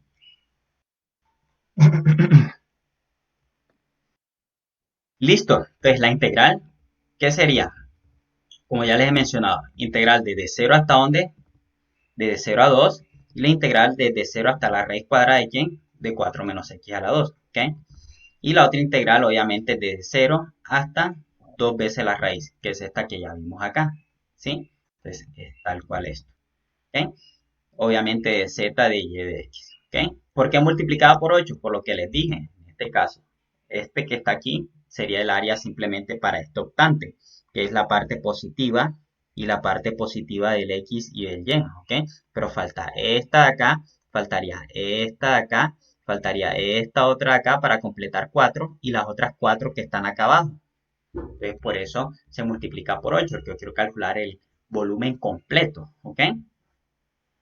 Listo. Entonces, la integral, ¿qué sería? Como ya les he mencionado, integral desde 0 hasta dónde, desde 0 a 2, y la integral desde 0 hasta la raíz cuadrada de quién, de 4 menos x a la 2, ¿ok? Y la otra integral, obviamente, desde 0 hasta 2 veces la raíz, que es esta que ya vimos acá, ¿sí? Entonces, es tal cual esto, ¿ok? Obviamente de z de y de x, ¿ok? ¿Por qué multiplicada por 8? Por lo que les dije, en este caso. Este que está aquí sería el área simplemente para este octante, que es la parte positiva y la parte positiva del x y del y, ¿ok? Pero falta esta de acá, faltaría esta de acá, faltaría esta otra de acá para completar 4 y las otras 4 que están acá abajo. Entonces, por eso se multiplica por 8, que yo quiero calcular el volumen completo, ¿ok?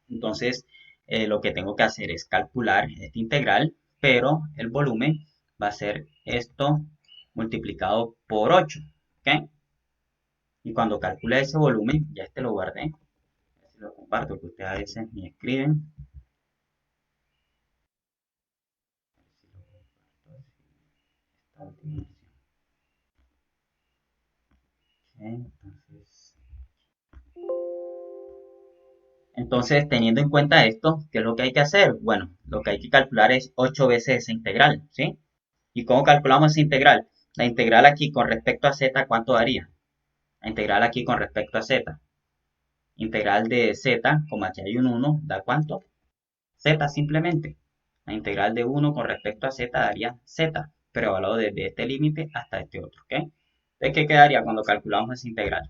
Entonces, lo que tengo que hacer es calcular esta integral, pero el volumen va a ser esto multiplicado por 8, ¿ok? Y cuando calcule ese volumen, ya este lo guardé, comparto, que ustedes a veces ni escriben. Esta última opción. Ok, entonces, teniendo en cuenta esto, ¿qué es lo que hay que hacer? Bueno, lo que hay que calcular es 8 veces esa integral, ¿sí? ¿Y cómo calculamos esa integral? La integral aquí con respecto a z, ¿cuánto daría? La integral aquí con respecto a z. Integral de z, como aquí hay un 1, ¿da cuánto? Z simplemente. La integral de 1 con respecto a z daría z, pero evaluado desde este límite hasta este otro, ¿ok? Entonces, ¿qué quedaría cuando calculamos esa integral?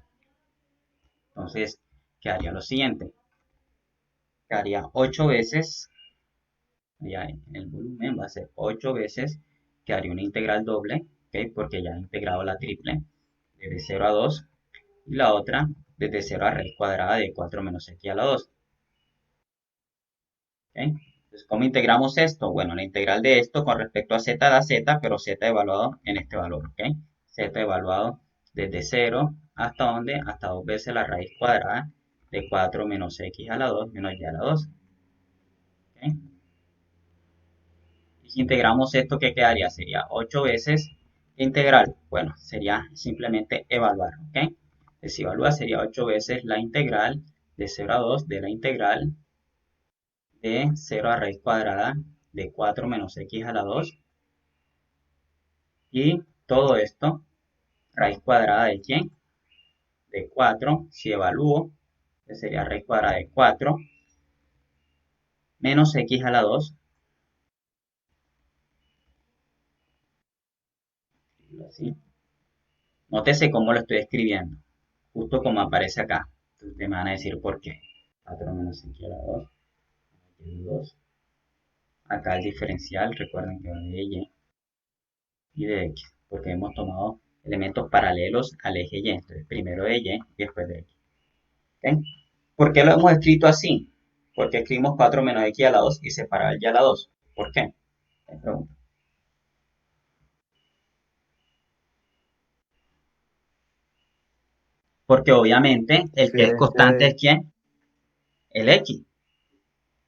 Entonces, quedaría lo siguiente. Quedaría 8 veces, ya en el volumen va a ser 8 veces, quedaría una integral doble, ¿ok? Porque ya he integrado la triple, desde 0 a 2, y la otra desde 0 a raíz cuadrada de 4 menos x a la 2. ¿Ok? Entonces, ¿cómo integramos esto? Bueno, la integral de esto con respecto a z da z, pero z evaluado en este valor, ¿ok? Z evaluado desde 0 hasta ¿dónde? Hasta 2 veces la raíz cuadrada de 4 menos x a la 2 menos y a la 2. ¿Ok? Y si integramos esto, ¿qué quedaría? Sería 8 veces integral. Bueno, sería simplemente evaluar, ¿ok? Entonces, si evalúa sería 8 veces la integral de 0 a 2 de la integral de 0 a raíz cuadrada de 4 menos x a la 2. Y todo esto, raíz cuadrada de ¿quién? De 4. Si evalúo, que sería raíz cuadrada de 4 menos x a la 2. Así. Nótese cómo lo estoy escribiendo, justo como aparece acá. Entonces me van a decir por qué. 4 menos x a la 2. 2. Acá el diferencial, recuerden que va de y y de x, porque hemos tomado elementos paralelos al eje y. Entonces primero de y después de x. ¿Okay? ¿Por qué lo hemos escrito así? Porque escribimos 4 menos x a la 2 y separar el y a la 2. ¿Por qué? Me pregunto. Porque obviamente el que es constante es ¿quién? El x.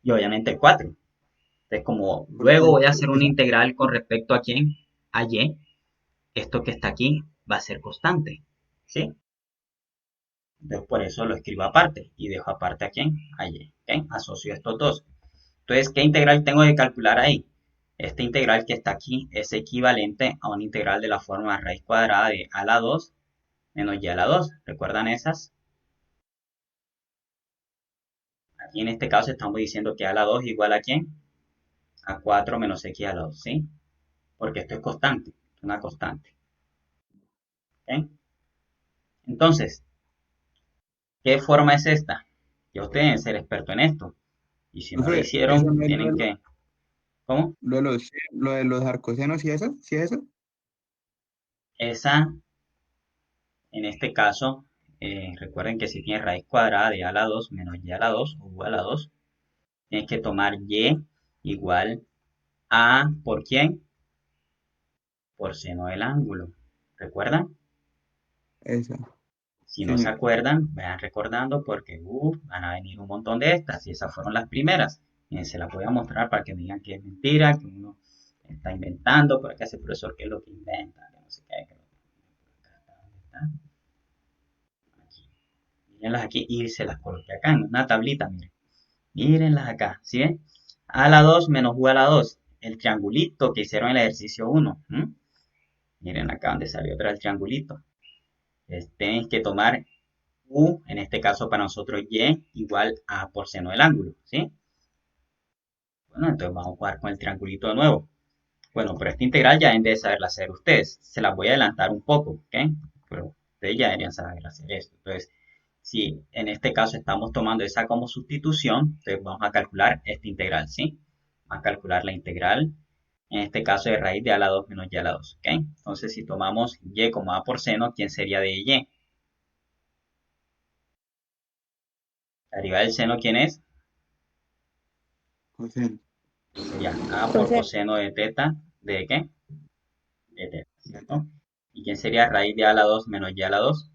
Y obviamente el 4. Entonces, como luego voy a hacer una integral con respecto a quién, a y, esto que está aquí va a ser constante. ¿Sí? Entonces, por eso lo escribo aparte y dejo aparte a quién, a y. ¿Okay? Asocio estos dos. Entonces, ¿qué integral tengo que calcular ahí? Esta integral que está aquí es equivalente a una integral de la forma raíz cuadrada de a la 2 menos y a la 2. ¿Recuerdan esas? Aquí en este caso estamos diciendo que a la 2 igual a ¿quién? A 4 menos x a la 2, ¿sí? Porque esto es constante, una constante. ¿Ok? Entonces, ¿qué forma es esta? Ya ustedes deben ser expertos en esto. Y si no lo Profe, ¿eso hicieron, no es tienen que... ¿Cómo? lo de los arcosianos y eso? ¿Sí es eso? Esa, en este caso, recuerden que si tiene raíz cuadrada de a la 2 menos y a la 2 o u a la 2, tienes que tomar y igual a, ¿por quién? Por seno del ángulo. ¿Recuerdan? Eso, Si no se señor. acuerdan, vayan recordando porque van a venir un montón de estas y esas fueron las primeras. Y se las voy a mostrar para que me digan que es mentira, que uno está inventando, por acá ese profesor que es lo que inventa, que no sé qué, que ¿dónde está? Aquí. Mírenlas aquí y se las coloqué acá en una tablita, miren. Mírenlas acá, ¿sí ven? A la 2 menos u a la 2, el triangulito que hicieron en el ejercicio 1. Miren acá donde salió otra el triangulito. Tienen que tomar u, en este caso para nosotros y, igual a por seno del ángulo, ¿sí? Bueno, entonces vamos a jugar con el triangulito de nuevo. Bueno, pero esta integral ya deben de saberla hacer ustedes. Se las voy a adelantar un poco, ¿ok? Pero ustedes ya deberían saber hacer esto. Entonces, si en este caso estamos tomando esa como sustitución, entonces vamos a calcular esta integral, ¿sí? Vamos a calcular la integral, en este caso de raíz de a la 2 menos y a la 2, ¿ok? Entonces, si tomamos y como a por seno, ¿quién sería de y? Arriba del seno, ¿quién es? Coseno. Sería a por Entonces, coseno de teta, ¿de qué? De teta, Neta. ¿cierto? ¿Y quién sería raíz de a la 2 menos y a la 2?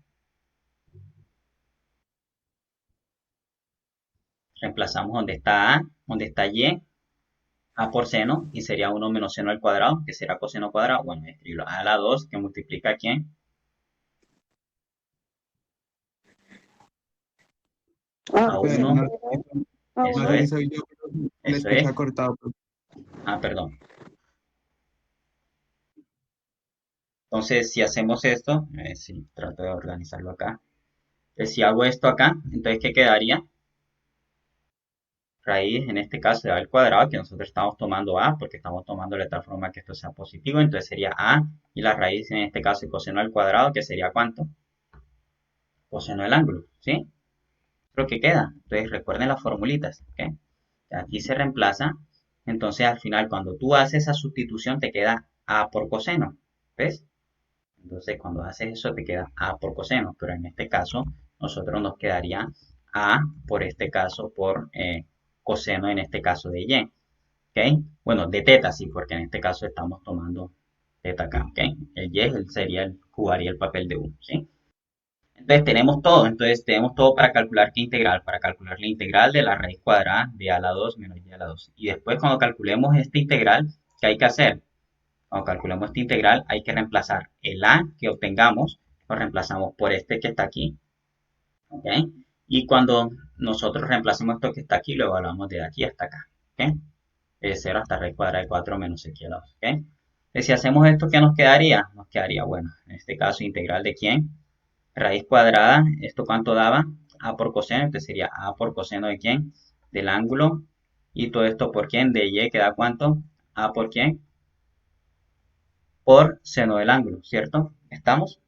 reemplazamos donde está A, donde está Y, A por seno, y sería 1 menos seno al cuadrado, que será coseno cuadrado. Bueno, escribirlo A a la 2, que multiplica a quién, a Pues, 1, no, A no eso sé si uno. es, soy yo, pero le eso escucha es. cortado, pues. Ah, perdón. Entonces, si hacemos esto, si trato de organizarlo acá. Entonces, si hago esto acá, entonces, ¿qué quedaría? Raíz, en este caso, de A al cuadrado, que nosotros estamos tomando A, porque estamos tomando de tal forma que esto sea positivo, entonces sería A, y la raíz, en este caso, coseno al cuadrado, que sería ¿cuánto? Coseno del ángulo, ¿sí? Lo que queda. Entonces, recuerden las formulitas, ¿ok? Aquí se reemplaza, entonces al final, cuando tú haces esa sustitución, te queda A por coseno, ¿ves? Entonces, cuando haces eso, te queda A por coseno, pero en este caso, nosotros nos quedaría A por este caso, por coseno, en este caso de Y. ¿Ok? Bueno, de teta sí, porque en este caso estamos tomando teta acá, ¿ok? El Y jugaría el papel de 1, ¿sí? Entonces tenemos todo para calcular qué integral, para calcular la integral de la raíz cuadrada de a a la 2 menos y a la 2. Y después cuando calculemos esta integral, ¿qué hay que hacer? Cuando calculemos esta integral hay que reemplazar el a que obtengamos, lo reemplazamos por este que está aquí, ¿ok? Y cuando nosotros reemplacemos esto que está aquí, lo evaluamos de aquí hasta acá, ¿ok? De 0 hasta raíz cuadrada de 4 menos x a la 2, ¿ok? Entonces, si hacemos esto, ¿qué nos quedaría? Nos quedaría, bueno, en este caso, integral de quién? Raíz cuadrada, ¿esto cuánto daba? A por coseno, entonces sería A por coseno de quién? Del ángulo. Y todo esto por quién? De Y, ¿que da cuánto? A por quién? Por seno del ángulo, ¿cierto? ¿Estamos?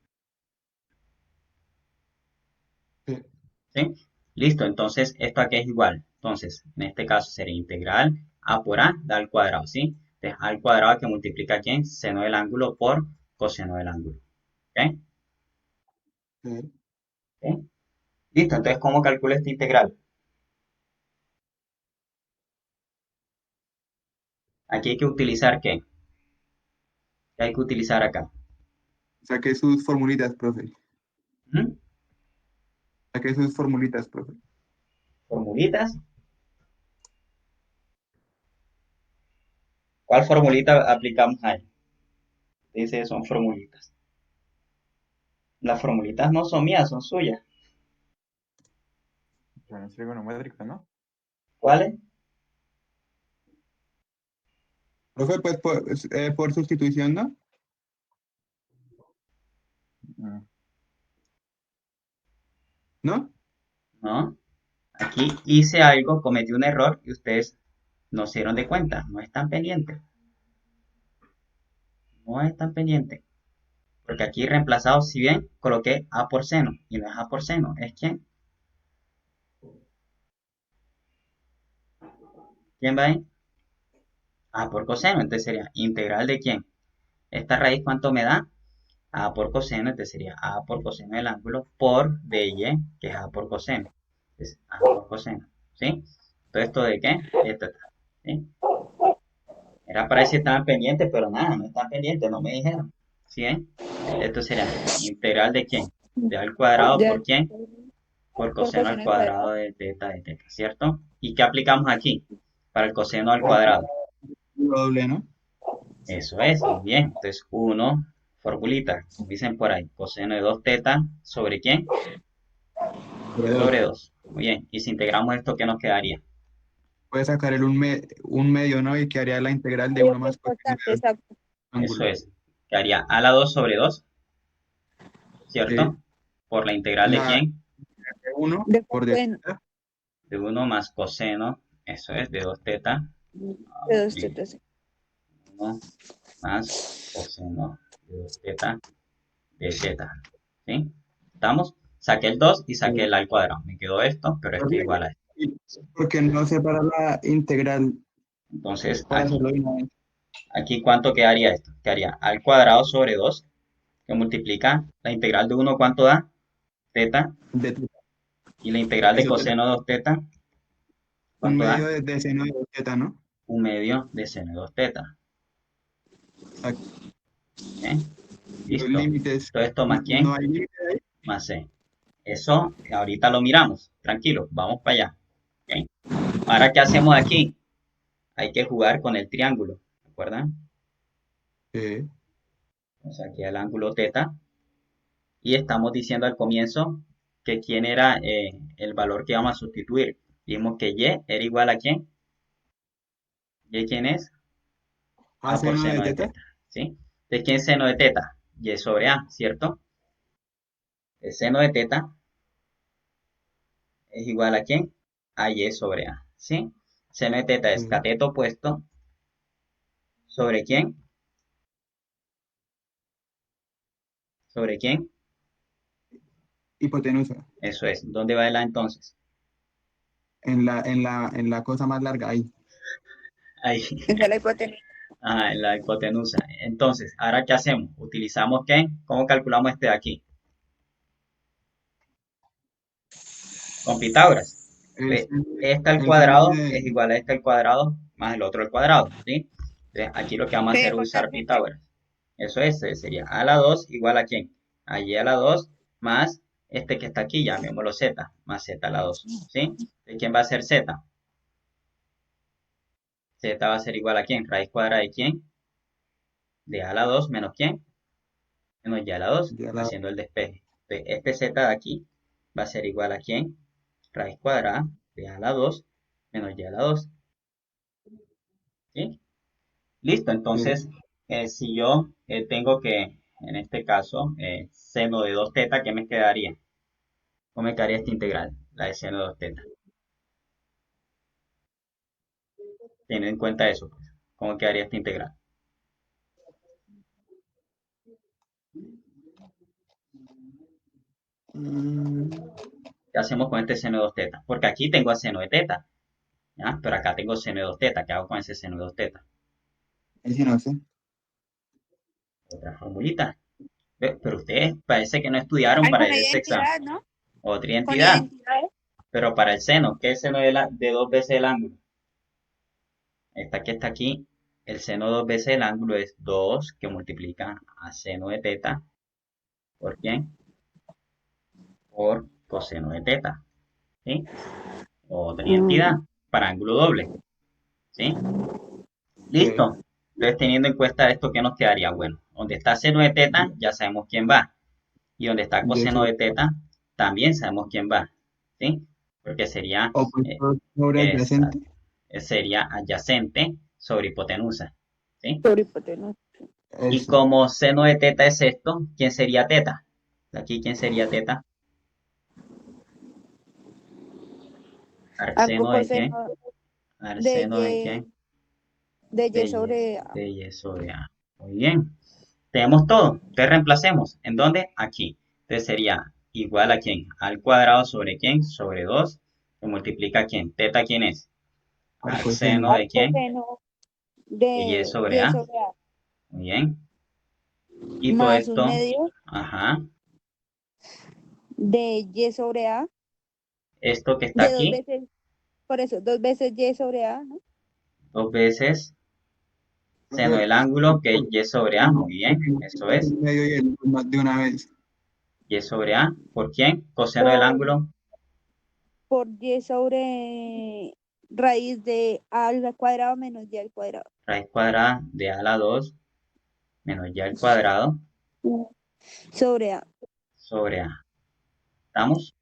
Sí. ¿Sí? Listo, entonces esto aquí es igual. Entonces, en este caso sería integral A por A da al cuadrado, ¿sí? Entonces, A al cuadrado que multiplica quién? Seno del ángulo por coseno del ángulo. ¿Ok? Sí. ¿Ok? Listo, entonces, ¿cómo calculo esta integral? Aquí hay que utilizar ¿qué? ¿Qué hay que utilizar acá? Saqué sus formulitas, profe. ¿Mm? Saqué sus formulitas, profe. ¿Formulitas? ¿Cuál formulita aplicamos ahí? Dice, son formulitas. Las formulitas no son mías, son suyas. Son trigonométricas, ¿no? ¿Cuáles? Profe, pues por sustitución, ¿no? Mm. ¿No? No. Aquí hice algo, cometí un error y ustedes no se dieron de cuenta. No están pendientes. No están pendientes. Porque aquí reemplazado, si bien coloqué A por seno. Y no es A por seno. ¿Es quién? ¿Quién va ahí? A por coseno. Entonces sería integral de quién. Esta raíz, ¿cuánto me da? A por coseno. Entonces sería A por coseno del ángulo por DY, que es A por coseno. Entonces, A por coseno. ¿Sí? ¿Todo esto de qué? Esto está. ¿Sí? Era para ver si estaban pendientes, pero nada, no están pendientes, no me dijeron. ¿Sí? Esto sería integral de quién? De A al cuadrado Ya, por quién? Por por coseno al coseno al cuadrado cuadrado. de teta, ¿cierto? ¿Y qué aplicamos aquí? Para el coseno al cuadrado. Doble, ¿no? Eso es, muy bien. Entonces, 1, formulita, como dicen por ahí, coseno de 2 teta, ¿sobre quién? Sobre dos. Sobre 2. Muy bien. Y si integramos esto, ¿qué nos quedaría? Puede sacar un medio, ¿no? Y quedaría la integral de Medio uno que más es coseno constante, del exacto. Eso ángulo. es. Quedaría a la 2 sobre 2, Sí. ¿cierto? Por la integral de La quién? de uno De por d. coseno. De 1 más coseno, eso es, de 2 teta. De dos tetas. 1 más coseno de 2 teta de teta. ¿Sí? ¿Estamos? Saqué el 2 y saqué el a al cuadrado. Me quedó esto, pero esto es igual a esto. Porque no separa la integral Entonces, para hacerlo de una vez. aquí ¿cuánto quedaría esto? Quedaría al cuadrado sobre 2, que multiplica la integral de 1, ¿cuánto da? Teta. De teta. Y la integral de Eso te da coseno de 2 teta, un ¿cuánto medio da? de seno de dos teta, ¿no? Un medio de seno de 2 teta. Exacto. ¿Eh? Los Listo. límites. Todo esto más No quién? hay límite ahí. Más c. Eso ahorita lo miramos. Tranquilo, vamos para allá. ¿Ok? Ahora, ¿qué hacemos aquí? Hay que jugar con el triángulo, ¿recuerdan? Sí. O sea, aquí el ángulo teta. Y estamos diciendo al comienzo que quién era el valor que vamos a sustituir. Vimos que y era igual a quién. ¿Y quién es? A A por seno de seno de teta. teta, ¿sí? ¿De quién seno de teta? Y sobre a, ¿cierto? El seno de teta es igual a quién? A y sobre a, ¿sí? Seno de teta es Sí. cateto opuesto sobre quién? ¿Sobre quién? Hipotenusa. Eso es. ¿Dónde va el a entonces? En la cosa más larga ahí. Ahí. Esa es la hipotenusa. Ah, en la hipotenusa. Entonces, ¿ahora qué hacemos? ¿Utilizamos qué? ¿Cómo calculamos este de aquí? Con Pitágoras. El, Ve, seno este al el seno cuadrado de... es igual a este al cuadrado más el otro al cuadrado, ¿sí? Entonces, aquí lo que vamos a hacer es usar Totalmente. Pitágoras. Eso es, sería a la 2 igual a quién? A y a la 2 más este que está aquí, llamémoslo z, más z a la 2, ¿sí? ¿De quién va a ser z? Z va a ser igual a quién? Raíz cuadrada de quién? De a la 2 menos quién? Menos y a la 2, Ya la, haciendo el despeje. Entonces, este z de aquí va a ser igual a quién? Raíz cuadrada de a la 2 menos y a la 2, ¿sí? Listo, sí. entonces, si yo tengo que, en este caso, seno de 2 teta, ¿qué me quedaría? ¿Cómo me quedaría esta integral? La de seno de 2 teta. Teniendo en cuenta eso, pues, ¿cómo quedaría esta integral? Mm, ¿Qué hacemos con este seno de 2 teta? Porque aquí tengo a seno de teta, ¿ya? Pero acá tengo seno de 2 teta. ¿Qué hago con ese seno de 2 teta? ahí sí no sé. Otra formulita. Pero ustedes parece que no estudiaron para Alguna ese examen. identidad, ¿no? Otra Con identidad. identidades. Pero para el seno, ¿qué es el seno de 2 veces el ángulo? Esta que está aquí, el seno 2 veces el ángulo es 2 que multiplica a seno de teta. ¿Por quién? Por coseno de teta. ¿Sí? Otra identidad Mm, para ángulo doble. ¿Sí? Sí. Listo. Entonces, teniendo en cuenta esto, ¿qué nos quedaría? Bueno, donde está seno de teta, ya sabemos quién va. Y donde está Y coseno eso. de teta, también sabemos quién va. ¿Sí? Porque sería, Opuesto sobre adyacente. exacto, sería adyacente sobre hipotenusa. ¿Sí? sobre hipotenusa. Y Eso. como seno de teta es esto, ¿quién sería teta? Aquí, ¿quién sería teta? Algo ¿Arseno de quién? coseno de ¿Arseno de quién? Y, de De Y Y, sobre A. de Y sobre A. Muy bien. Tenemos todo. Entonces reemplacemos. ¿En dónde? Aquí. Entonces sería igual a quién? Al cuadrado sobre quién? Sobre 2. Se multiplica quién. ¿Teta quién es? Al coseno. Arseno Al de quién? coseno De Y de sobre Y A. sobre A. Muy bien. Y todo Más un esto, medio ajá. de Y sobre A. Esto que está De dos aquí, veces, por eso, dos veces Y sobre A, ¿no? 2 veces seno Profe, del ángulo, que es Y sobre A. Muy bien. Eso es. medio y el más de una vez. Y sobre A. ¿Por quién? Coseno del Por, ángulo. por Y sobre raíz de A al cuadrado menos Y al cuadrado. Raíz cuadrada de A a la 2 menos Y al cuadrado Mm. Sobre A. sobre A. ¿Estamos?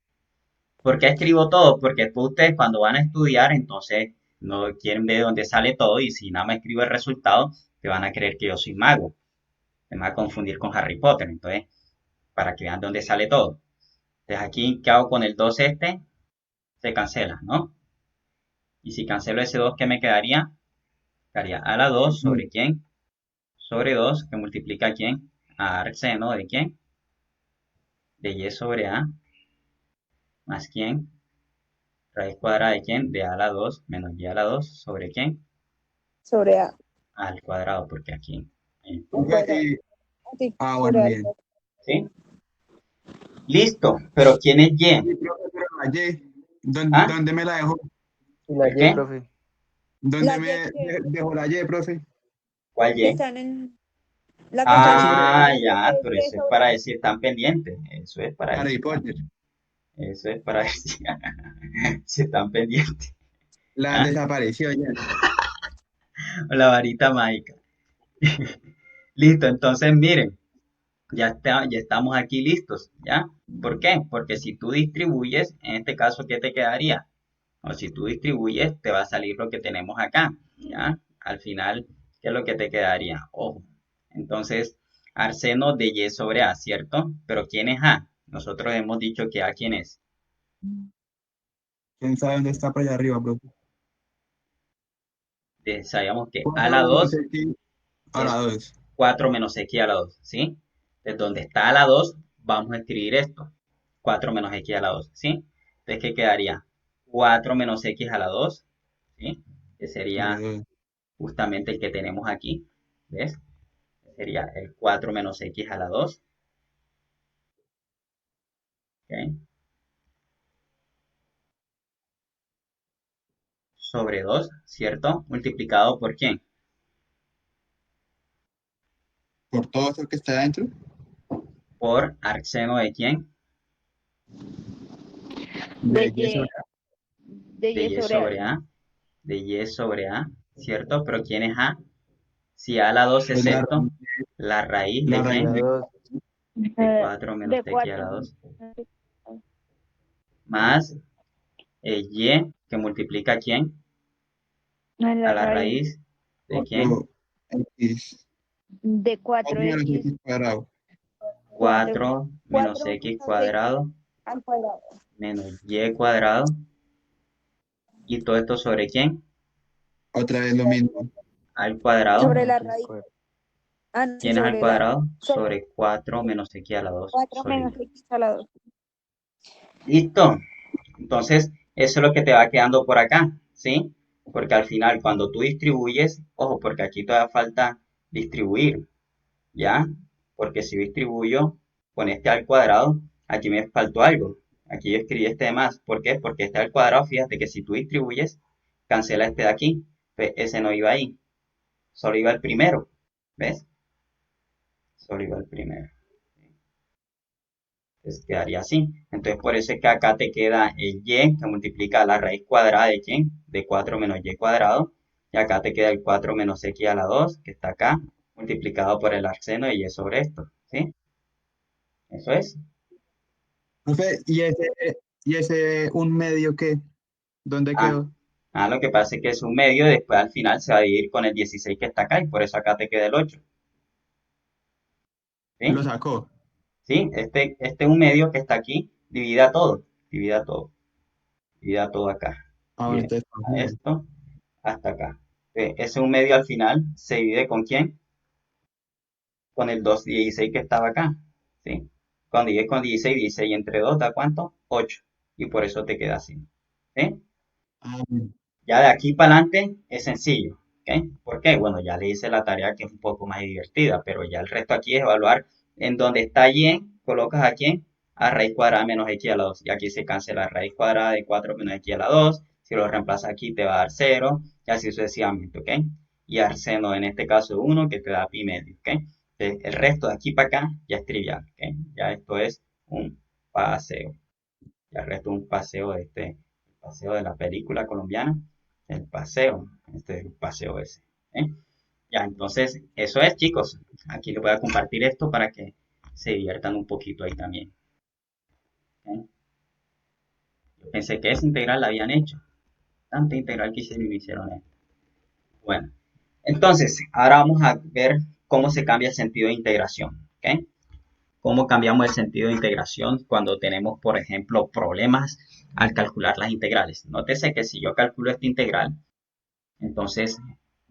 ¿Por qué escribo todo? Porque después ustedes cuando van a estudiar, entonces no quieren ver dónde sale todo y si nada más escribo el resultado, te van a creer que yo soy mago. Me van a confundir con Harry Potter. Entonces, para que vean dónde sale todo. Entonces aquí, ¿qué hago con el 2 este? Se cancela, ¿no? Y si cancelo ese 2, ¿qué me quedaría? Quedaría a la 2 sobre quién? Sobre 2 que multiplica a quién? A seno de quién? De Y sobre A, más quién? Raíz cuadrada de quién? De A a la 2 menos Y a la 2 sobre quién? Sobre A. Al cuadrado, porque aquí. Al Profe, cuadrado. Sí, bueno, sobre A. bien. ¿Sí? Listo, pero ¿quién es Y? Sí, profe, pero la Y, ¿Ah? ¿dónde me la dejó? Y la ¿El Y, qué? profe. ¿Dónde La me Y que, dejó la Y, profe? ¿Cuál que Y? están en, la que Está están en sobre el Ah, índice ya, es pero Y eso es sobre para A. decir están pendientes. Eso es para Harry decir están Potter. pendientes. Eso es para decir si están pendientes. La ¿Ah? desapareció ya. La varita mágica. Listo, entonces miren, ya estamos aquí listos, ¿ya? ¿Por qué? Porque si tú distribuyes, en este caso, ¿qué te quedaría? O si tú distribuyes, te va a salir lo que tenemos acá, ¿ya? Al final, ¿qué es lo que te quedaría? Ojo. Entonces, arseno de Y sobre A, ¿cierto? Pero ¿quién es A? Nosotros hemos dicho que A, ¿quién es? ¿Quién sabe dónde está por allá arriba, bro? Sabíamos que A a la 4 menos 2 X a la es 2. 4 menos X a la 2, ¿sí? Entonces, donde está a la 2, vamos a escribir esto. 4 menos X a la 2, ¿sí? Entonces, ¿qué quedaría? 4 menos X a la 2, ¿sí? Que Sobre sería 2. justamente el que tenemos aquí, ¿ves? Sería el 4 menos X a la 2, ¿ok? Sobre 2, ¿cierto? Multiplicado por ¿quién? Por todo eso que está adentro. Por arcseno de ¿quién? De De Y sobre Y, de De Y Y sobre A. sobre A, de Y sobre A, ¿cierto? Pero ¿quién es A? Si A a la 2 es pues esto, la raíz la de raíz ¿quién? de 2. De 4 menos De X a la 4. 2, más Y, que multiplica ¿quién? A A la la raíz raíz de ¿quién? 4X. de 4 menos 4X, X cuadrado. 4, 4 menos 4 X menos X cuadrado al cuadrado. menos Y cuadrado. ¿Y todo esto sobre quién? Otra vez lo mismo. Al cuadrado. Sobre la raíz. Ah, no, sí, ¿Quién es al sobre la. cuadrado? Sobre Sobre 4 menos X a la 2 4 sobre menos Y. X a la 2. ¿Listo? Entonces, eso es lo que te va quedando por acá, ¿sí? Porque al final, cuando tú distribuyes, ojo, porque aquí todavía falta distribuir, ¿ya? Porque si distribuyo con este al cuadrado, aquí me faltó algo. Aquí yo escribí este de más. ¿Por qué? Porque este al cuadrado, fíjate que si tú distribuyes, cancela este de aquí. Pues ese no iba ahí, solo iba el primero. ¿Ves? Solo iba el primero. Entonces quedaría así. Entonces por eso es que acá te queda el y que multiplica la raíz cuadrada de quién? De 4 menos y cuadrado. Y acá te queda el 4 menos x a la 2 que está acá, multiplicado por el arseno de y sobre esto. ¿Sí? Eso es. Profe, ¿y ese un medio qué? ¿Dónde Ah, quedó? lo que pasa es que es un medio, después al final se va a dividir con el 16 que está acá y por eso acá te queda el 8. Lo ¿Sí? sacó. ¿Sí? Este un medio que está aquí, divida todo, divida todo, divida todo acá. Ah, bueno, Divide entonces, a esto hasta acá. Ese un medio al final se divide con quién? Con el 216 que estaba acá. ¿Sí? Cuando divides con 16, 16 entre 2 da ¿cuánto? 8. Y por eso te queda así. ¿Sí? bueno. Ya de aquí para adelante es sencillo. ¿Ok? ¿Por qué? Bueno, ya le hice la tarea que es un poco más divertida, pero ya el resto aquí es evaluar en donde está y, colocas a quién, a raíz cuadrada menos x a la 2. Y aquí se cancela raíz cuadrada de 4 menos x a la 2. Si lo reemplazas aquí te va a dar 0 y así sucesivamente. ¿Ok? Y arseno en este caso 1 que te da pi medio. ¿Ok? Entonces, el resto de aquí para acá ya es trivial. ¿Ok? Ya esto es un paseo. Ya el resto es un paseo de paseo de la película colombiana, el paseo, este es el paseo ese. ¿Eh? Ya, entonces, eso es, chicos. Aquí les voy a compartir esto para que se diviertan un poquito ahí también. ¿Eh? Yo pensé que esa integral la habían hecho. Tanta integral que hicieron y no hicieron esto. Bueno, entonces, ahora vamos a ver cómo se cambia el sentido de integración. ¿Ok? Cómo cambiamos el sentido de integración cuando tenemos, por ejemplo, problemas al calcular las integrales. Nótese que si yo calculo esta integral, entonces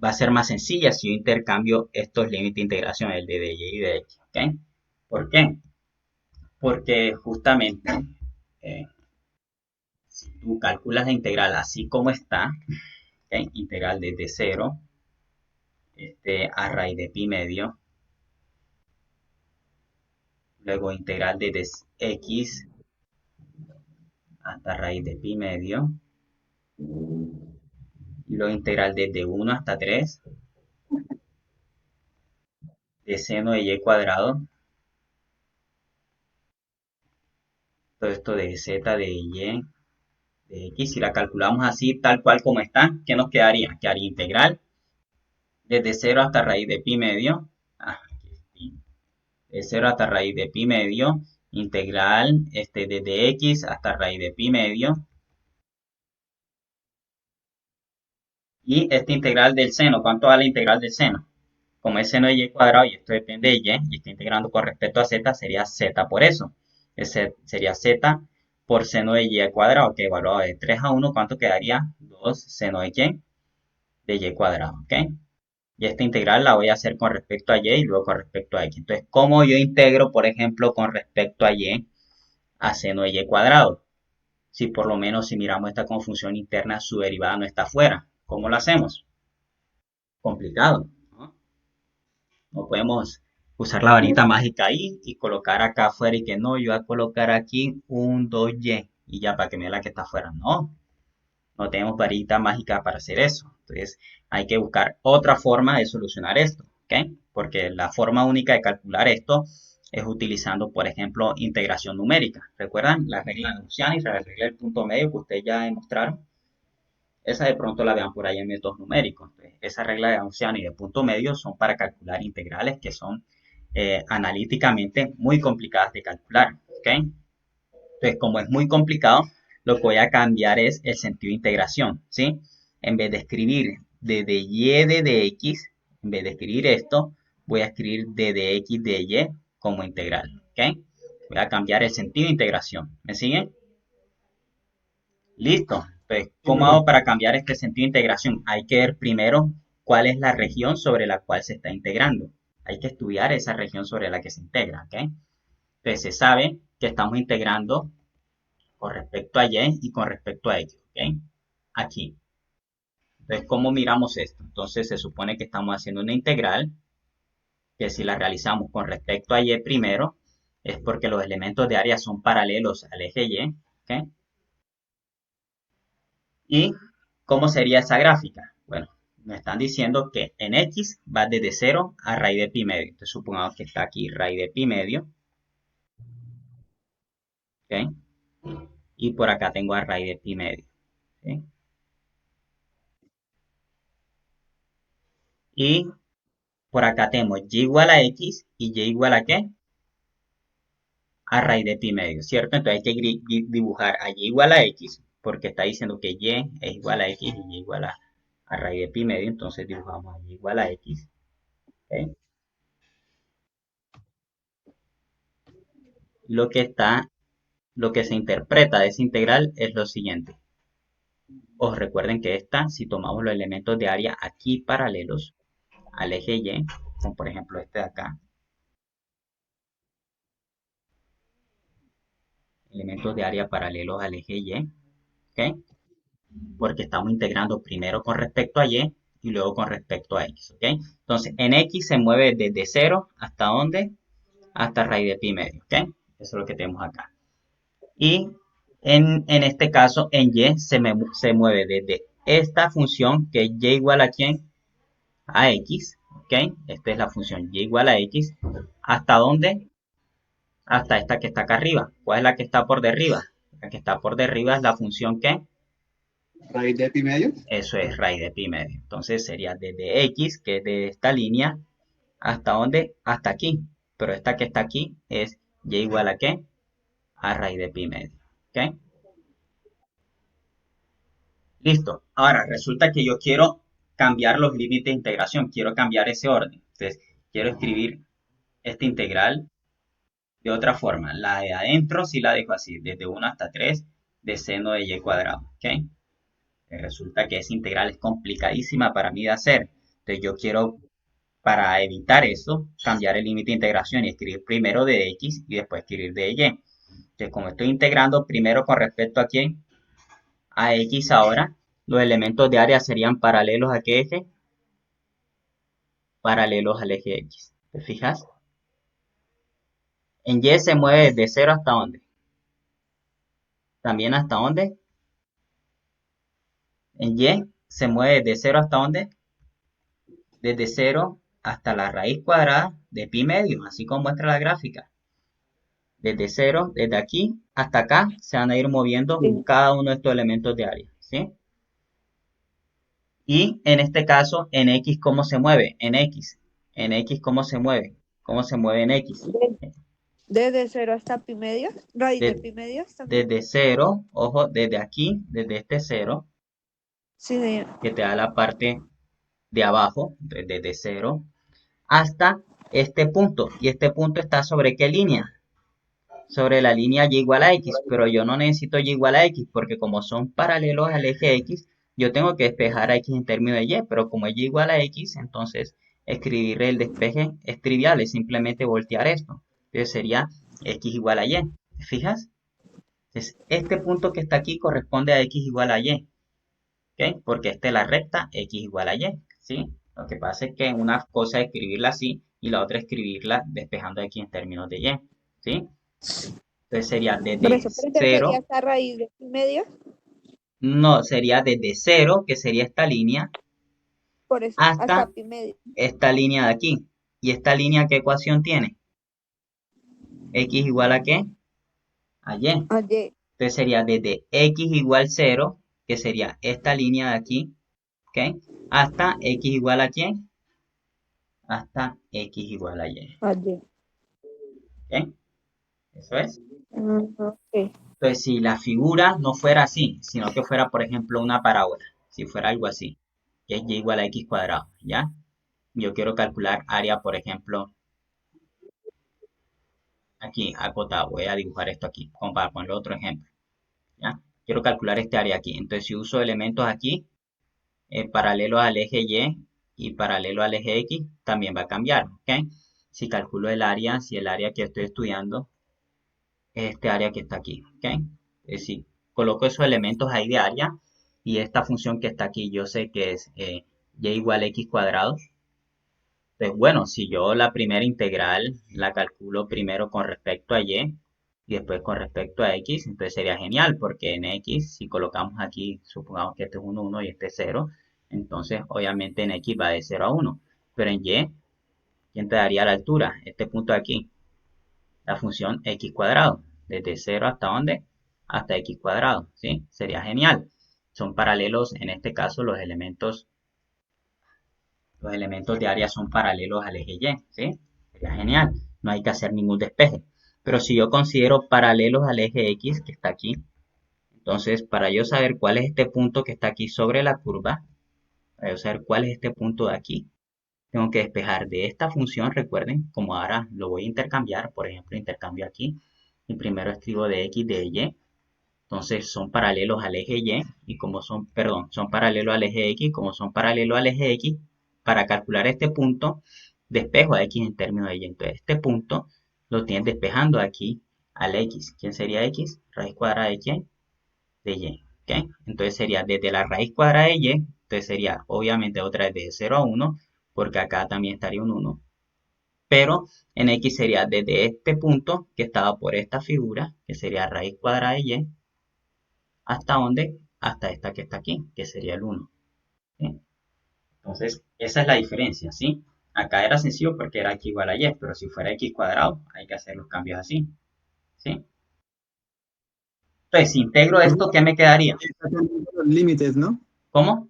va a ser más sencilla si yo intercambio estos límites de integración, el de y y de x. ¿Ok? ¿Por qué? Porque justamente eh, si tú calculas la integral así como está, ¿ok? Integral desde 0 a raíz de pi medio, luego integral desde x hasta raíz de pi medio, y luego integral desde 1 hasta 3 de seno de y cuadrado, todo esto de z de y de x. Si la calculamos así, tal cual como está, ¿qué nos quedaría? Quedaría integral desde 0 hasta raíz de pi medio. De 0 hasta raíz de pi medio. Integral desde x hasta raíz de pi medio. Y esta integral del seno, ¿cuánto da la integral del seno? Como es seno de y cuadrado y esto depende de y estoy integrando con respecto a z, sería z por eso. Sería z por seno de y al cuadrado, que evaluado de 3 a 1, ¿cuánto quedaría? 2 seno de quién? De y cuadrado, ¿ok? Y esta integral la voy a hacer con respecto a y y luego con respecto a x. Entonces, ¿cómo yo integro, por ejemplo, con respecto a y a seno de y cuadrado? Si por lo menos si miramos esta como función interna, su derivada no está afuera. ¿Cómo lo hacemos? Complicado, ¿no? No podemos usar la varita mágica ahí y colocar acá afuera y que no, yo voy a colocar aquí un 2y y ya para que me dé la que está afuera. No, no tenemos varita mágica para hacer eso. Entonces hay que buscar otra forma de solucionar esto, ¿ok? Porque la forma única de calcular esto es utilizando, por ejemplo, integración numérica. ¿Recuerdan la regla de Gaussian y la regla del punto medio que ustedes ya demostraron? Esa de pronto la vean por ahí en métodos numéricos. Entonces, esa regla de Gaussian y de punto medio son para calcular integrales que son analíticamente muy complicadas de calcular, ¿ok? Entonces, como es muy complicado, lo que voy a cambiar es el sentido de integración, ¿sí? En vez de escribir desde y de x, en vez de escribir esto, voy a escribir de x de y como integral, ¿ok? Voy a cambiar el sentido de integración. ¿Me siguen? Listo. Entonces, ¿cómo hago para cambiar este sentido de integración? Hay que ver primero cuál es la región sobre la cual se está integrando. Hay que estudiar esa región sobre la que se integra, ¿ok? Entonces, se sabe que estamos integrando con respecto a y y con respecto a x, ¿ok? Aquí. Entonces, ¿cómo miramos esto? Entonces, se supone que estamos haciendo una integral que si la realizamos con respecto a y primero, es porque los elementos de área son paralelos al eje y, ¿ok? ¿Y cómo sería esa gráfica? Bueno, me están diciendo que en x va desde 0 a raíz de pi medio. Entonces supongamos que está aquí raíz de pi medio. ¿Ok? Y por acá tengo a raíz de pi medio. ¿Ok? Y por acá tenemos y igual a x y y igual a ¿qué? A raíz de pi medio, ¿cierto? Entonces hay que dibujar a y igual a x, porque está diciendo que y es igual a x y y igual a raíz de pi medio. Entonces dibujamos a y igual a x. ¿Ok? Lo que está Lo que se interpreta de esa integral es lo siguiente. Os recuerden que esta, si tomamos los elementos de área aquí paralelos al eje y, como por ejemplo este de acá, elementos de área paralelos al eje y, ¿ok? Porque estamos integrando primero con respecto a y luego con respecto a x, ¿ok? Entonces, en x se mueve desde 0 hasta ¿dónde? Hasta raíz de pi medio, ¿ok? Eso es lo que tenemos acá. Y en este caso, en y se mueve desde esta función que es y igual a ¿quién? A x, ¿ok? Esta es la función y igual a x. ¿Hasta dónde? Hasta esta que está acá arriba. ¿Cuál es la que está por derriba? La que está por derriba es la función que Raíz de pi medio. eso es raíz de pi medio. Entonces sería desde x, que es de esta línea, ¿hasta dónde? Hasta aquí. Pero esta que está aquí es y igual a ¿qué? A raíz de pi medio, ¿ok? Listo. Ahora, resulta que yo quiero cambiar los límites de integración, quiero cambiar ese orden. Entonces, quiero escribir esta integral de otra forma. La de adentro sí la dejo así, desde 1 hasta 3 de seno de y cuadrado. ¿Ok? Resulta que esa integral es complicadísima para mí de hacer. Entonces, yo quiero, para evitar eso, cambiar el límite de integración y escribir primero de x y después escribir de y. Entonces, como estoy integrando primero con respecto a quién, a x ahora, los elementos de área serían paralelos a qué eje, paralelos al eje x. ¿Te fijas? En y se mueve desde 0 hasta dónde. También hasta dónde. En y se mueve desde 0 hasta dónde. Desde 0 hasta la raíz cuadrada de pi medio, así como muestra la gráfica. Desde 0, desde aquí hasta acá, se van a ir moviendo Sí. cada uno de estos elementos de área, ¿sí? Y en este caso, en X, ¿cómo se mueve? En X. En X, ¿cómo se mueve? ¿Cómo se mueve en X? De- Desde 0 hasta pi medios, raíz de De- pi medios también. desde 0, ojo, desde aquí, desde este 0, Sí, señor. que te da la parte de abajo, desde 0, hasta este punto. Y este punto está sobre ¿qué línea? Sobre la línea y igual a x, pero yo no necesito y igual a x, porque como son paralelos al eje x, yo tengo que despejar a x en términos de y, pero como es y igual a x, entonces escribir el despeje es trivial, es simplemente voltear esto. Entonces sería x igual a y. ¿Te fijas? Entonces este punto que está aquí corresponde a x igual a y, ¿ok? Porque esta es la recta x igual a y, ¿sí? Lo que pasa es que una cosa es escribirla así y la otra es escribirla despejando x en términos de y, ¿sí? Entonces sería Por desde eso, pero entonces sería 0, esta raíz de pi medios, no, sería desde 0, que sería esta línea, por eso, hasta hasta pi medios. esta línea de aquí. ¿Y esta línea qué ecuación tiene? X igual a ¿qué? A y. Allí, Entonces sería desde x igual 0, que sería esta línea de aquí, ¿ok? Hasta x igual a quién? Hasta x igual a y, allí. ¿ok? Eso es. Ok. Entonces, si la figura no fuera así, sino que fuera, por ejemplo, una parábola, si fuera algo así, que es y igual a x cuadrado, ¿ya? Yo quiero calcular área, por ejemplo, aquí acotado. Voy a dibujar esto aquí, como para ponerle otro ejemplo, ¿ya? Quiero calcular este área aquí. Entonces, si uso elementos aquí, paralelo al eje y paralelo al eje X, también va a cambiar, ¿ok? Si calculo el área, si el área que estoy estudiando es este área que está aquí, ¿ok? Es decir, coloco esos elementos ahí de área y esta función que está aquí, yo sé que es y igual a x cuadrado. Entonces, bueno, si yo la primera integral la calculo primero con respecto a y después con respecto a x, entonces sería genial, porque en x, si colocamos aquí, supongamos que este es 1, 1 y este es 0, entonces obviamente en x va de 0 a 1. Pero en y, ¿quién te daría la altura? Este punto de aquí, la función x cuadrado. Desde 0 hasta dónde? Hasta x cuadrado, ¿sí? Sería genial. Son paralelos, en este caso, los elementos de área son paralelos al eje Y, ¿sí? Sería genial, no hay que hacer ningún despeje. Pero si yo considero paralelos al eje X, que está aquí, entonces para yo saber cuál es este punto que está aquí sobre la curva, para yo saber cuál es este punto de aquí, tengo que despejar de esta función, recuerden, como ahora lo voy a intercambiar, por ejemplo, intercambio aquí, y primero escribo de X de Y, entonces son paralelos al eje y como son, perdón, son paralelos al eje X, como son paralelos al eje X, para calcular este punto, despejo a X en términos de Y. Entonces este punto lo tienes despejando aquí al X. ¿Quién sería X? Raíz cuadrada de quién? De Y. ¿Ok? Entonces sería desde la raíz cuadrada de Y, entonces sería obviamente otra vez de 0 a 1, porque acá también estaría un 1. Pero en X sería desde este punto que estaba por esta figura, que sería raíz cuadrada de Y, ¿hasta dónde? Hasta esta que está aquí, que sería el 1. ¿Sí? Entonces, esa es la diferencia, ¿sí? Acá era sencillo porque era x igual a y, pero si fuera x cuadrado, hay que hacer los cambios así, ¿sí? Entonces, si integro esto, ¿qué me quedaría? Está cambiando los límites, ¿no? ¿Cómo?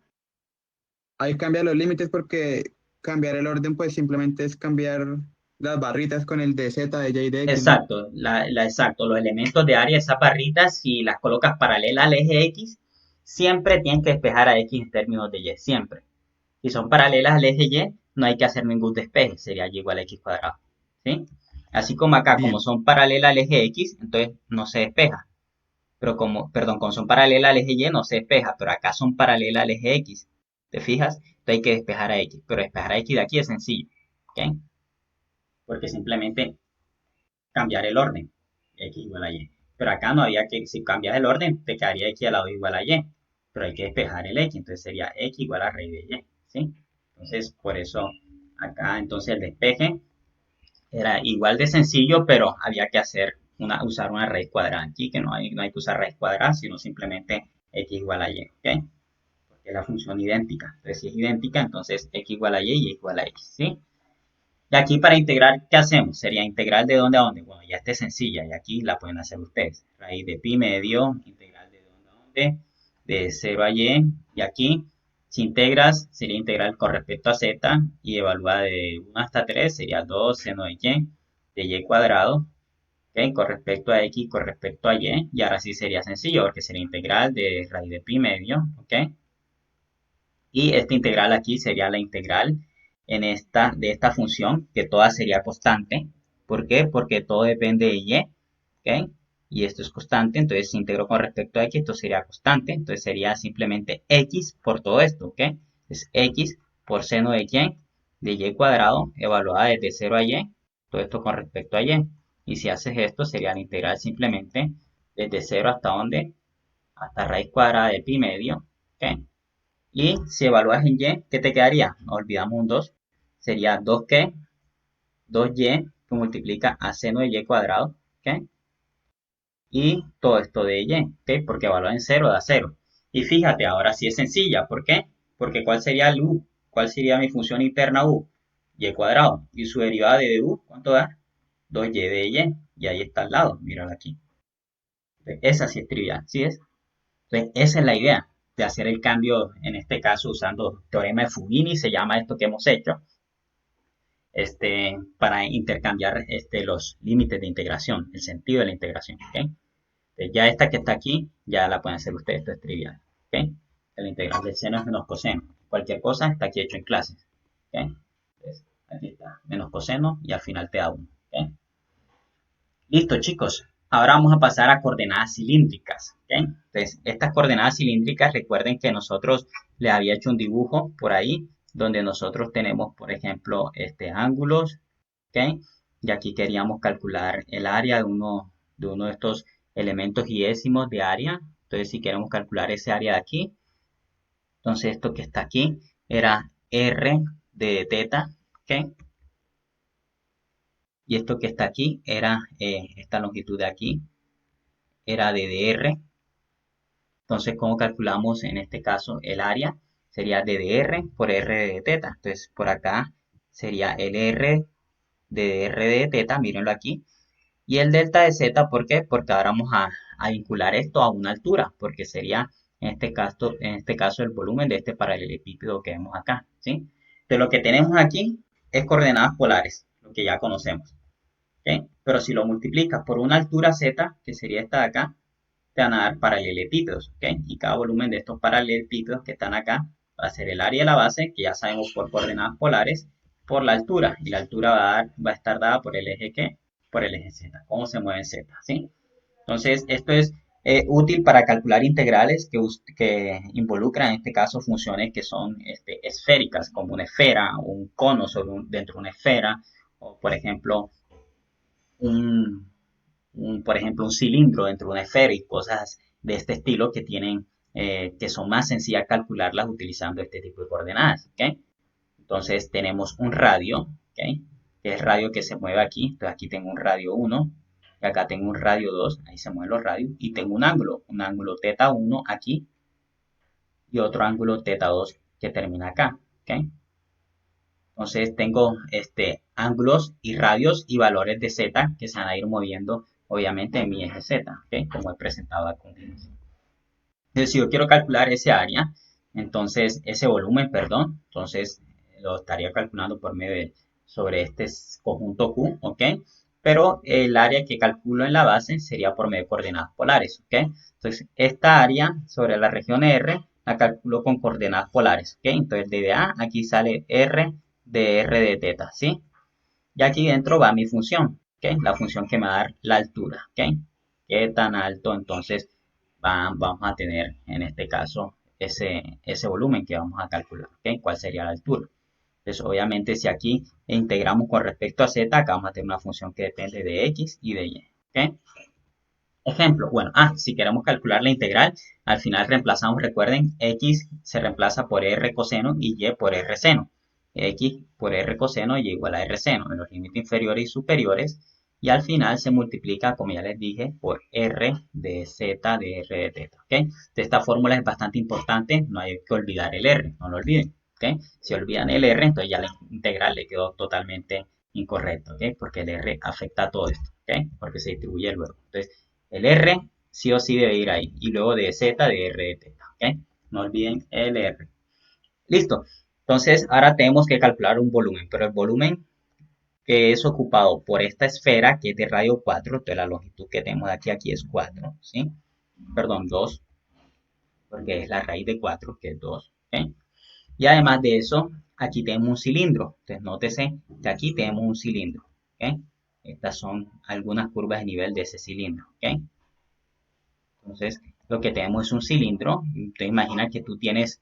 Ahí cambia los límites porque cambiar el orden pues simplemente es cambiar las barritas con el de Z, de Y y de X, ¿no? Exacto, exacto, los elementos de área, esas barritas, si las colocas paralelas al eje x, siempre tienen que despejar a x en términos de y, siempre. Si son paralelas al eje y, no hay que hacer ningún despeje, sería y igual a x cuadrado, ¿sí? Así como acá, como Bien. son paralelas al eje x, entonces no se despeja. Pero como, perdón, como son paralelas al eje y, no se despeja, pero acá son paralelas al eje x. ¿Te fijas? Entonces hay que despejar a x, pero despejar a x de aquí es sencillo, ¿ok? Porque simplemente cambiar el orden, x igual a y. Pero acá no había que, si cambias el orden, te quedaría x al lado igual a y. Pero hay que despejar el x, entonces sería x igual a raíz de y, ¿sí? Entonces, por eso acá, entonces el despeje era igual de sencillo, pero había que usar una raíz cuadrada aquí, que no hay que usar raíz cuadrada, sino simplemente x igual a y, ¿ok? Porque es la función idéntica. Entonces, si es idéntica, entonces x igual a y y igual a x, ¿sí? Y aquí para integrar, ¿qué hacemos? Sería integral de dónde a dónde. Bueno, ya está sencilla y aquí la pueden hacer ustedes. Raíz de pi medio, integral de dónde a dónde, de 0 a y. Y aquí, si integras, sería integral con respecto a z y evalúa de 1 hasta 3, sería 2 seno de y cuadrado. ¿Okay? Con respecto a x, con respecto a y. Y ahora sí sería sencillo porque sería integral de raíz de pi medio. ¿Ok? Y esta integral aquí sería la integral de esta función, que toda sería constante. ¿Por qué? Porque todo depende de y, ¿ok? Y esto es constante, entonces si integro con respecto a x, esto sería constante, entonces sería simplemente x por todo esto, ¿ok? Es x por seno de y cuadrado, evaluada desde 0 a y, todo esto con respecto a y. Y si haces esto, sería la integral simplemente desde 0 hasta donde, hasta raíz cuadrada de pi medio, ¿ok? Y si evalúas en y, ¿qué te quedaría? Olvidamos un 2. Sería 2 que 2y que multiplica a seno de y cuadrado. ¿Ok? Y todo esto de y. ¿Ok? Porque evalúa en 0 da 0. Y fíjate, ahora sí es sencilla. ¿Por qué? Porque ¿cuál sería el u? ¿Cuál sería mi función interna u? Y cuadrado. Y su derivada de u, ¿cuánto da? 2y de y. Y ahí está al lado. Míralo aquí. Entonces, esa sí es trivial. ¿Sí es? Entonces, esa es la idea de hacer el cambio, en este caso usando teorema de Fubini, se llama esto que hemos hecho, para intercambiar los límites de integración, el sentido de la integración. ¿Okay? Entonces, ya esta que está aquí, ya la pueden hacer ustedes, esto es trivial. ¿Okay? La integral del seno es menos coseno. Cualquier cosa está aquí hecho en clases. ¿Okay? Entonces, aquí está, menos coseno y al final te da 1. ¿Okay? Listo, chicos. Ahora vamos a pasar a coordenadas cilíndricas. ¿Okay? Entonces, estas coordenadas cilíndricas, recuerden que nosotros les había hecho un dibujo por ahí, donde nosotros tenemos, por ejemplo, ángulos. ¿Okay? Y aquí queríamos calcular el área de uno de estos elementos y décimos de área. Entonces, si queremos calcular ese área de aquí, entonces esto que está aquí era r de teta. ¿Okay? Y esto que está aquí era esta longitud de aquí, era de dr. Entonces, ¿cómo calculamos en este caso el área? Sería ddr por r de teta. Entonces, por acá sería el r de dr de teta, mírenlo aquí. Y el delta de z, ¿por qué? Porque ahora vamos a vincular esto a una altura, porque sería en este caso el volumen de este paralelepípedo que vemos acá, ¿sí? Entonces, lo que tenemos aquí es coordenadas polares, lo que ya conocemos. ¿Okay? Pero si lo multiplicas por una altura z, que sería esta de acá, te van a dar paralelepípedos. ¿Okay? Y cada volumen de estos paralelepípedos que están acá va a ser el área de la base, que ya sabemos por coordenadas polares, por la altura. Y la altura va a estar dada por el eje ¿qué? Por el eje z. ¿Cómo se mueve z? ¿Sí? Entonces, esto es útil para calcular integrales que involucran, en este caso, funciones que son esféricas, como una esfera, o un cono dentro de una esfera, o por ejemplo, por ejemplo, un cilindro dentro de una esfera y cosas de este estilo que que son más sencillas calcularlas utilizando este tipo de coordenadas. ¿Okay? Entonces tenemos un radio, ¿okay? Que es el radio que se mueve aquí. Entonces aquí tengo un radio 1, y acá tengo un radio 2, ahí se mueven los radios, y tengo un ángulo teta 1 aquí, y otro ángulo teta 2 que termina acá. ¿Okay? Entonces tengo ángulos y radios y valores de z que se van a ir moviendo obviamente en mi eje z, ¿okay? Como he presentado a continuación. Entonces si yo quiero calcular ese área, entonces ese volumen, perdón, entonces lo estaría calculando por medio sobre este conjunto Q, ¿ok? Pero el área que calculo en la base sería por medio de coordenadas polares, ¿ok? Entonces esta área sobre la región R la calculo con coordenadas polares, ¿ok? Entonces desde A aquí sale R de R de teta, ¿sí? Y aquí dentro va mi función, ¿ok? La función que me va a dar la altura, ¿ok? ¿Qué tan alto entonces vamos a tener en este caso ese volumen que vamos a calcular, ¿ok? ¿Cuál sería la altura? Entonces, obviamente, si aquí integramos con respecto a z, acá vamos a tener una función que depende de x y de y, ¿ok? Ejemplo, bueno, si queremos calcular la integral, al final reemplazamos, recuerden, x se reemplaza por r coseno y y por r seno. X por r coseno y igual a r seno en los límites inferiores y superiores. Y al final se multiplica, como ya les dije, por r de z de r de teta. ¿Okay? Esta fórmula es bastante importante, no hay que olvidar el r, no lo olviden. ¿Okay? Si olvidan el r, entonces ya la integral le quedó totalmente incorrecto, ¿ok? Porque el R afecta a todo esto, ¿ok? Porque se distribuye luego. Entonces, el R sí o sí debe ir ahí. Y luego de Z, de R de teta, ¿ok? No olviden el R. Listo. Entonces, ahora tenemos que calcular un volumen, pero el volumen que es ocupado por esta esfera, que es de radio 4, entonces la longitud que tenemos de aquí es 4, ¿sí? Perdón, 2, porque es la raíz de 4, que es 2, ¿ok? Y además de eso, aquí tenemos un cilindro. Entonces, nótese que aquí tenemos un cilindro, ¿ok? Estas son algunas curvas de nivel de ese cilindro, ¿ok? Entonces, lo que tenemos es un cilindro. Te imaginas que tú tienes,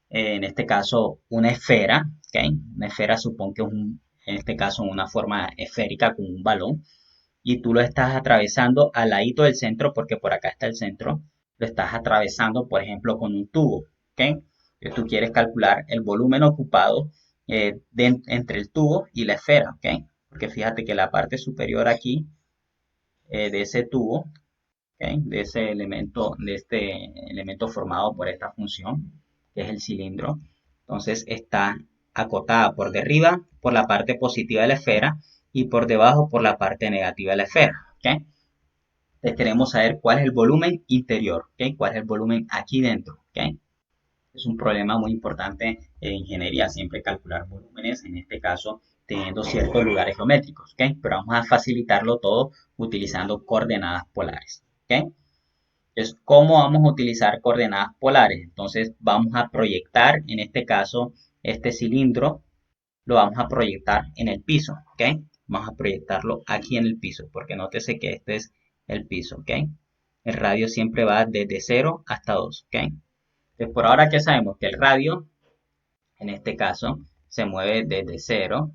en este caso, una esfera, ¿ok? Una esfera, supón que es en este caso, una forma esférica con un balón. Y tú lo estás atravesando al ladito del centro, porque por acá está el centro. Lo estás atravesando, por ejemplo, con un tubo, ¿ok? Entonces, tú quieres calcular el volumen ocupado entre el tubo y la esfera, ¿ok? Porque fíjate que la parte superior aquí de ese tubo, ¿ok? De este elemento formado por esta función, que es el cilindro, entonces está acotada por arriba por la parte positiva de la esfera y por debajo por la parte negativa de la esfera, ¿ok? Entonces queremos saber cuál es el volumen interior, ¿ok? ¿Cuál es el volumen aquí dentro, ¿ok? Es un problema muy importante en ingeniería, siempre calcular volúmenes, en este caso teniendo ciertos lugares geométricos, ¿ok? Pero vamos a facilitarlo todo utilizando coordenadas polares, ¿ok? Entonces, ¿cómo vamos a utilizar coordenadas polares? Entonces, vamos a proyectar, en este caso, este cilindro, lo vamos a proyectar en el piso, ¿ok? Vamos a proyectarlo aquí en el piso, porque nótese que este es el piso, ¿ok? El radio siempre va desde 0 hasta 2, ¿ok? Entonces, por ahora que sabemos que el radio, en este caso, se mueve desde 0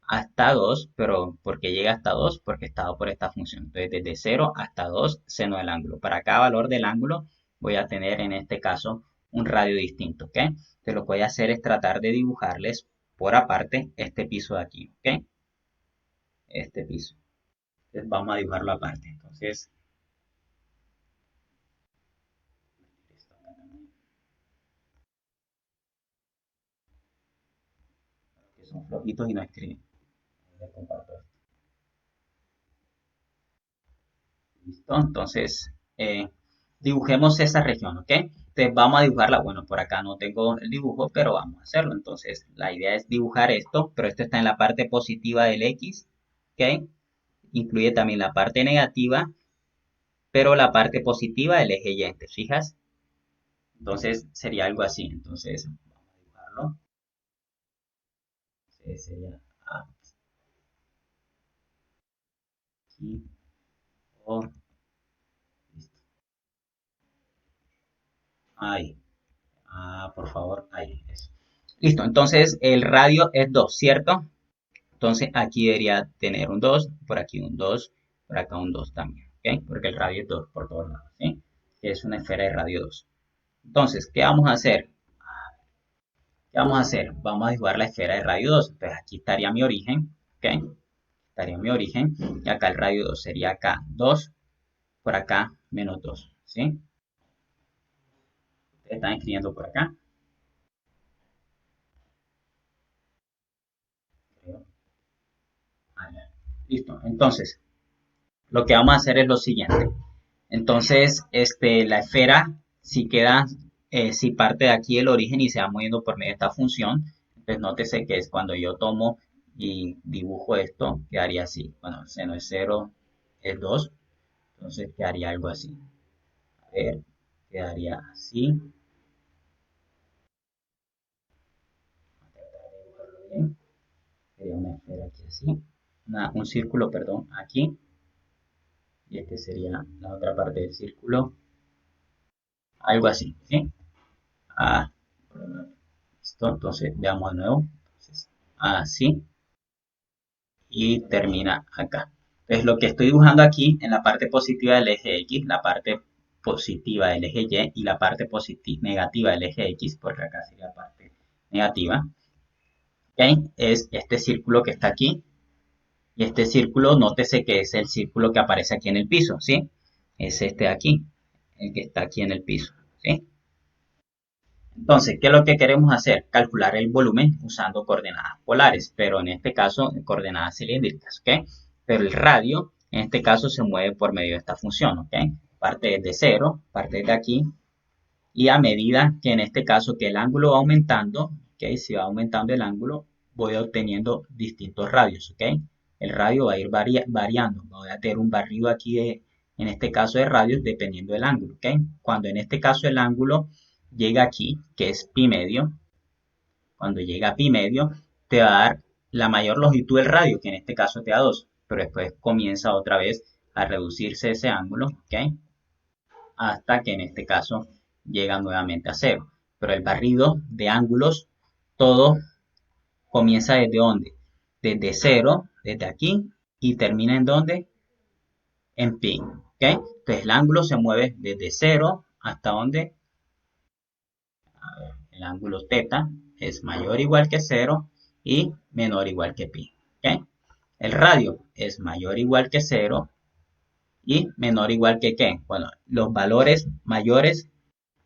hasta 2, pero ¿por qué llega hasta 2? Porque está dado por esta función. Entonces, desde 0 hasta 2, seno del ángulo. Para cada valor del ángulo voy a tener, en este caso, un radio distinto, ¿ok? Entonces, lo que voy a hacer es tratar de dibujarles por aparte este piso de aquí, ¿ok? Este piso. Entonces, vamos a dibujarlo aparte. Entonces, que son flojitos y no escriben. Les comparto esto. ¿Listo? Entonces, dibujemos esa región, ¿ok? Entonces vamos a dibujarla. Bueno, por acá no tengo el dibujo, pero vamos a hacerlo. Entonces, la idea es dibujar esto, pero esto está en la parte positiva del X, ¿ok? Incluye también la parte negativa, pero la parte positiva del eje Y, ¿te fijas? Entonces, sería algo así. Entonces, vamos a dibujarlo. Entonces, sería aquí, o, listo. Ahí. Por favor, ahí. Eso. Listo, entonces el radio es 2, ¿cierto? Entonces aquí debería tener un 2, por aquí un 2, por acá un 2 también, ¿ok? Porque el radio es 2 por todos lados, ¿sí? Es una esfera de radio 2. Entonces, ¿qué vamos a hacer? ¿Qué vamos a hacer? Vamos a dibujar la esfera de radio 2. Entonces aquí estaría mi origen, ¿ok? Estaría mi origen, y acá el radio 2 sería acá 2, por acá menos 2, ¿sí? Ustedes están escribiendo por acá. Listo, entonces, lo que vamos a hacer es lo siguiente. Entonces, la esfera, si queda, si parte de aquí el origen y se va moviendo por medio de esta función, entonces nótese que es cuando yo tomo y dibujo esto, quedaría así. Bueno, seno es 0, es 2, entonces quedaría algo así. A ver, quedaría así. Voy a tratar de dibujarlo bien. Sería una esfera aquí así. Un círculo, perdón, aquí. Y este sería la otra parte del círculo. Algo así, ¿sí? Ah, listo, entonces veamos de nuevo. Entonces, así y termina acá. Entonces lo que estoy dibujando aquí en la parte positiva del eje X, la parte positiva del eje Y y la parte negativa del eje X, porque acá sería la parte negativa, ¿ok? Es este círculo que está aquí. Y este círculo, nótese que es el círculo que aparece aquí en el piso, ¿sí? Es este de aquí, el que está aquí en el piso, ¿sí? Entonces, ¿qué es lo que queremos hacer? Calcular el volumen usando coordenadas polares, pero en este caso coordenadas cilíndricas, ¿ok? Pero el radio, en este caso, se mueve por medio de esta función, ¿ok? Parte desde cero, parte desde aquí, y a medida que en este caso que el ángulo va aumentando, ¿ok? Si va aumentando el ángulo, voy obteniendo distintos radios, ¿ok? El radio va a ir variando, voy a tener un barrido aquí en este caso de radios dependiendo del ángulo, ¿ok? Cuando en este caso el ángulo llega aquí, que es pi medio, cuando llega a pi medio, te va a dar la mayor longitud del radio, que en este caso te da 2, pero después comienza otra vez a reducirse ese ángulo, ¿ok? Hasta que en este caso llega nuevamente a cero. Pero el barrido de ángulos, todo comienza desde dónde? Desde cero, desde aquí, y termina en dónde? En pi. ¿Ok? Entonces el ángulo se mueve desde cero hasta dónde? El ángulo teta es mayor o igual que cero y menor o igual que pi. ¿Ok? El radio es mayor o igual que cero y menor o igual que ¿qué? Bueno, los valores mayores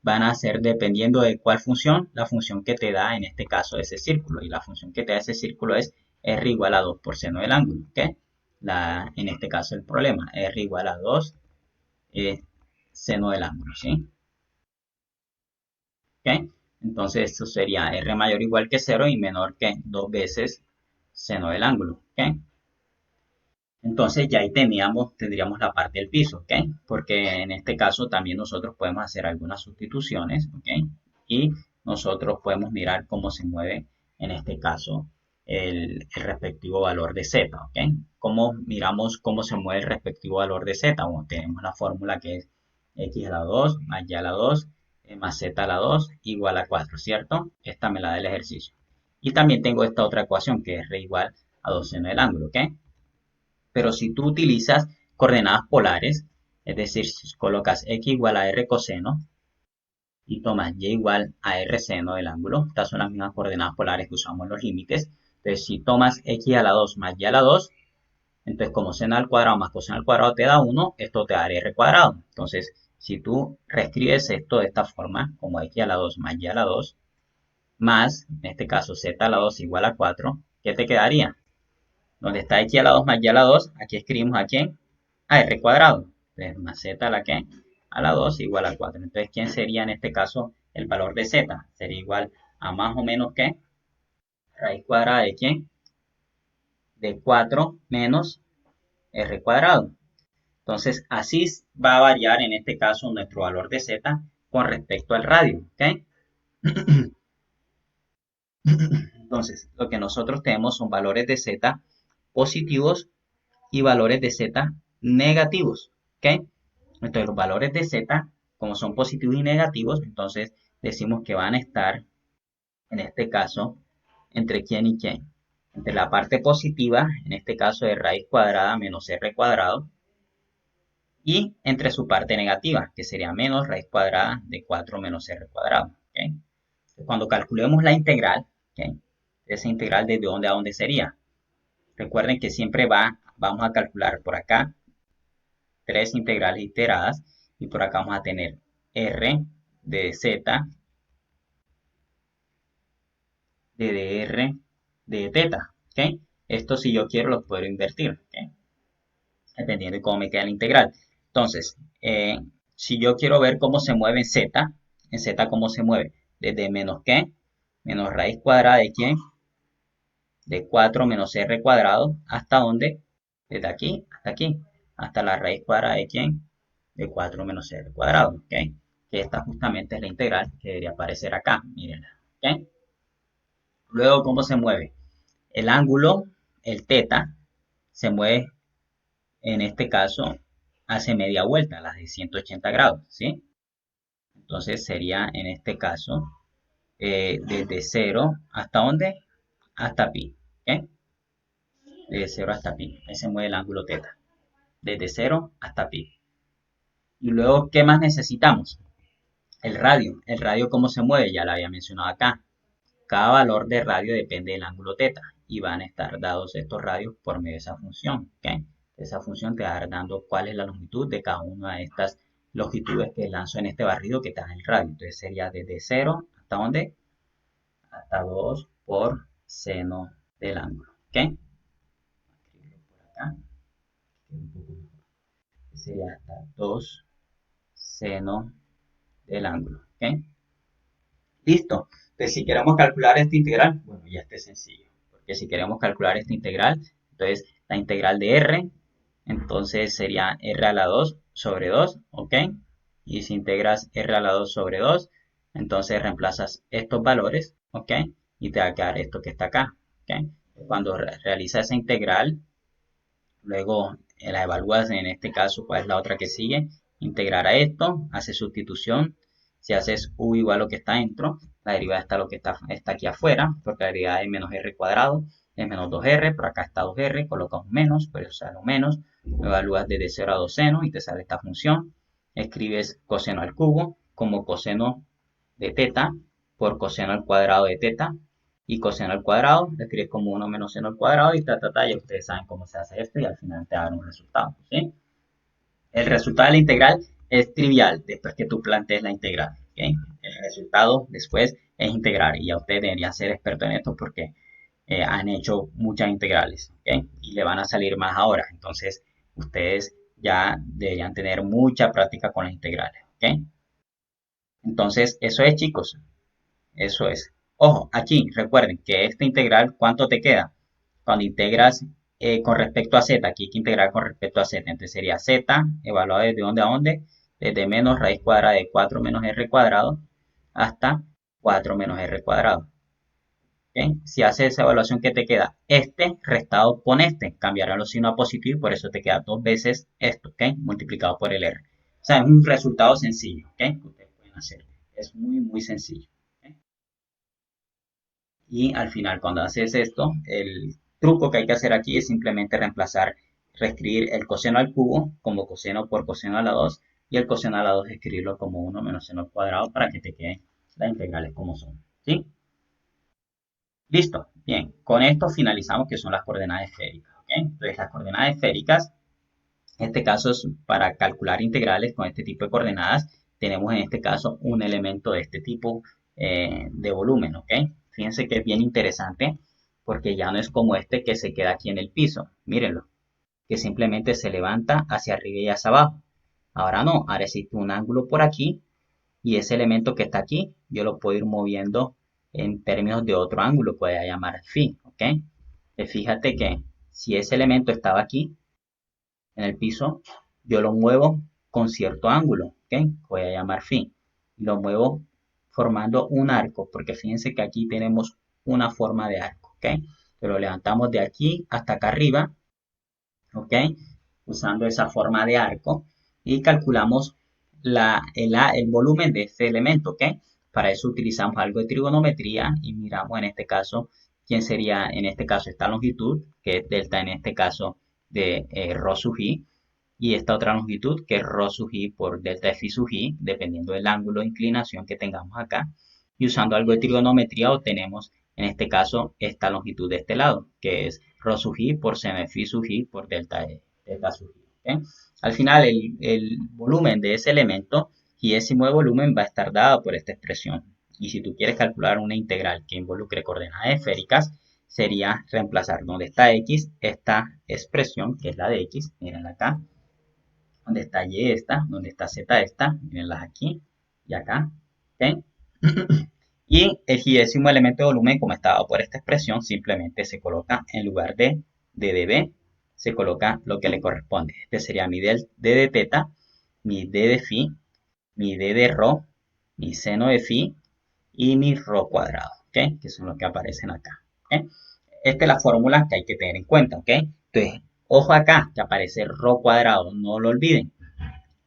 van a ser dependiendo de cuál función, la función que te da en este caso ese círculo. Y la función que te da ese círculo es r igual a 2 por seno del ángulo. ¿Ok? En este caso el problema, r igual a 2 seno del ángulo. ¿Sí? ¿Ok? Entonces esto sería r mayor o igual que 0 y menor que 2 veces seno del ángulo. ¿Ok? Entonces ya ahí tendríamos la parte del piso, ¿ok? Porque en este caso también nosotros podemos hacer algunas sustituciones, ¿ok? Y nosotros podemos mirar cómo se mueve en este caso el respectivo valor de z, ¿ok? ¿Cómo miramos cómo se mueve el respectivo valor de z? Bueno, tenemos la fórmula que es x a la 2 más y a la 2 más z a la 2 igual a 4, ¿cierto? Esta me la da el ejercicio. Y también tengo esta otra ecuación que es r igual a 2 seno del ángulo, ¿ok? Pero si tú utilizas coordenadas polares, es decir, si colocas x igual a r coseno y tomas y igual a r seno del ángulo, estas son las mismas coordenadas polares que usamos en los límites. Entonces, si tomas x a la 2 más y a la 2, entonces como seno al cuadrado más coseno al cuadrado te da 1, esto te da r cuadrado. Entonces, si tú reescribes esto de esta forma, como x a la 2 más y a la 2, más, en este caso, z a la 2 igual a 4, ¿qué te quedaría? Donde está x a la 2 más y a la 2, aquí escribimos a quién, a r cuadrado. Entonces, más z a la que, a la 2 igual a 4. Entonces, ¿quién sería en este caso el valor de z? Sería igual a más o menos que raíz cuadrada de quién, de 4 menos r cuadrado. Entonces, así va a variar en este caso nuestro valor de z con respecto al radio. ¿Ok? Entonces, lo que nosotros tenemos son valores de z positivos y valores de z negativos. ¿Ok? Entonces los valores de z, como son positivos y negativos, entonces decimos que van a estar, en este caso, entre quién y quién. Entre la parte positiva, en este caso de raíz cuadrada menos r cuadrado, y entre su parte negativa, que sería menos raíz cuadrada de 4 menos r cuadrado. ¿Ok? Cuando calculemos la integral, ¿ok? Esa integral desde dónde a dónde sería. Recuerden que siempre vamos a calcular por acá tres integrales iteradas y por acá vamos a tener r de z, de dr, de teta, ¿ok? Esto si yo quiero lo puedo invertir, ¿ok? Dependiendo de cómo me queda la integral. Entonces, si yo quiero ver cómo se mueve en z cómo se mueve, desde menos qué, menos raíz cuadrada de quién, de 4 menos r cuadrado, ¿hasta dónde? Desde aquí hasta aquí, hasta la raíz cuadrada de quién, de 4 menos r cuadrado, ¿ok? Que esta justamente es la integral que debería aparecer acá, mírenla, ¿ok? Luego, ¿cómo se mueve? El ángulo, el teta, se mueve, en este caso, hace media vuelta, las de 180 grados, ¿sí? Entonces sería, en este caso, desde 0 hasta dónde? Hasta pi, ¿ok? Desde 0 hasta pi, ahí se mueve el ángulo teta, desde 0 hasta pi. Y luego, ¿qué más necesitamos? El radio ¿cómo se mueve? Ya lo había mencionado acá. Cada valor de radio depende del ángulo teta y van a estar dados estos radios por medio de esa función. ¿Okay? Esa función te va a dar dando cuál es la longitud de cada una de estas longitudes que lanzo en este barrido que te da el radio. Entonces sería desde 0 ¿Hasta dónde? Hasta 2 por seno del ángulo. ¿Ok? Escribirlo por acá. Un poco mejor. Sería hasta 2 seno del ángulo. ¿Ok? Listo. Entonces, si queremos calcular esta integral, bueno, ya está sencillo. Porque si queremos calcular esta integral, entonces la integral de r, entonces sería r a la 2 sobre 2, ¿ok? Y si integras r a la 2 sobre 2, entonces reemplazas estos valores, ¿ok? Y te va a quedar esto que está acá, ¿ok? Cuando realizas esa integral, luego la evalúas, en este caso, ¿cuál es la otra que sigue? Integrar a esto, haces sustitución. Si haces u igual a lo que está dentro, la derivada está lo que está aquí afuera, porque la derivada es menos r cuadrado, es menos 2r, pero acá está 2r, colocas un menos, por eso sale un menos, lo evalúas desde 0 a 2 seno y te sale esta función. Escribes coseno al cubo como coseno de teta por coseno al cuadrado de teta, y coseno al cuadrado, lo escribes como 1 menos seno al cuadrado y ya ustedes saben cómo se hace esto y al final te dan un resultado, ¿sí? El resultado de la integral es trivial después que tú plantees la integral, ¿okay? El resultado después es integrar y ya ustedes deberían ser expertos en esto porque han hecho muchas integrales, ¿okay? Y le van a salir más ahora, entonces ustedes ya deberían tener mucha práctica con las integrales, ¿ok? Entonces, eso es, chicos, eso es. Ojo, aquí recuerden que esta integral, ¿cuánto te queda? Cuando integras con respecto a z, aquí hay que integrar con respecto a z, entonces sería z evaluado desde dónde a dónde, desde menos raíz cuadrada de 4 menos r cuadrado hasta 4 menos r cuadrado. ¿Okay? Si haces esa evaluación, ¿qué te queda? Este restado con este, cambiarán los signos a positivo y por eso te queda dos veces esto, ¿ok? Multiplicado por el r. O sea, es un resultado sencillo, ¿ok? Que ustedes pueden hacer. Es muy, muy sencillo. ¿Okay? Y al final, cuando haces esto, el truco que hay que hacer aquí es simplemente reescribir el coseno al cubo como coseno por coseno a la 2 y el coseno a la 2 escribirlo como 1 menos seno al cuadrado para que te queden las integrales como son, ¿sí? Listo, bien, con esto finalizamos que son las coordenadas esféricas, ¿ok? Entonces las coordenadas esféricas, en este caso es para calcular integrales con este tipo de coordenadas, tenemos en este caso un elemento de este tipo de volumen, ¿ok? Fíjense que es bien interesante porque ya no es como este que se queda aquí en el piso, mírenlo, que simplemente se levanta hacia arriba y hacia abajo. Ahora no, ahora existe un ángulo por aquí y ese elemento que está aquí, yo lo puedo ir moviendo en términos de otro ángulo, puede llamar phi, ¿ok? Fíjate que si ese elemento estaba aquí, en el piso, yo lo muevo con cierto ángulo, ¿ok? Voy a llamar phi. Lo muevo formando un arco, porque fíjense que aquí tenemos una forma de arco, ¿ok? Lo levantamos de aquí hasta acá arriba, ¿ok? Usando esa forma de arco y calculamos el volumen de este elemento, ¿ok? Para eso utilizamos algo de trigonometría y miramos en este caso quién sería en este caso esta longitud, que es delta en este caso de rho sub i, y esta otra longitud que es rho sub i por delta de phi sub i, dependiendo del ángulo de inclinación que tengamos acá. Y usando algo de trigonometría obtenemos en este caso esta longitud de este lado, que es rho sub i por seno de phi sub i por delta sub i. ¿Okay? Al final el volumen de ese elemento y ese de volumen va a estar dado por esta expresión. Y si tú quieres calcular una integral que involucre coordenadas esféricas, sería reemplazar donde está x, esta expresión, que es la de x, mírenla acá, donde está y esta, donde está z esta, mírenlas aquí y acá, ¿ok? Y el gigésimo elemento de volumen, como está dado por esta expresión, simplemente se coloca en lugar de dB, se coloca lo que le corresponde. Este sería mi d de teta, mi d de phi, mi d de rho, mi seno de phi y mi rho cuadrado, ¿ok? Que son los que aparecen acá, ¿ok? Esta es la fórmula que hay que tener en cuenta, ¿ok? Entonces, ojo acá, que aparece rho cuadrado, no lo olviden.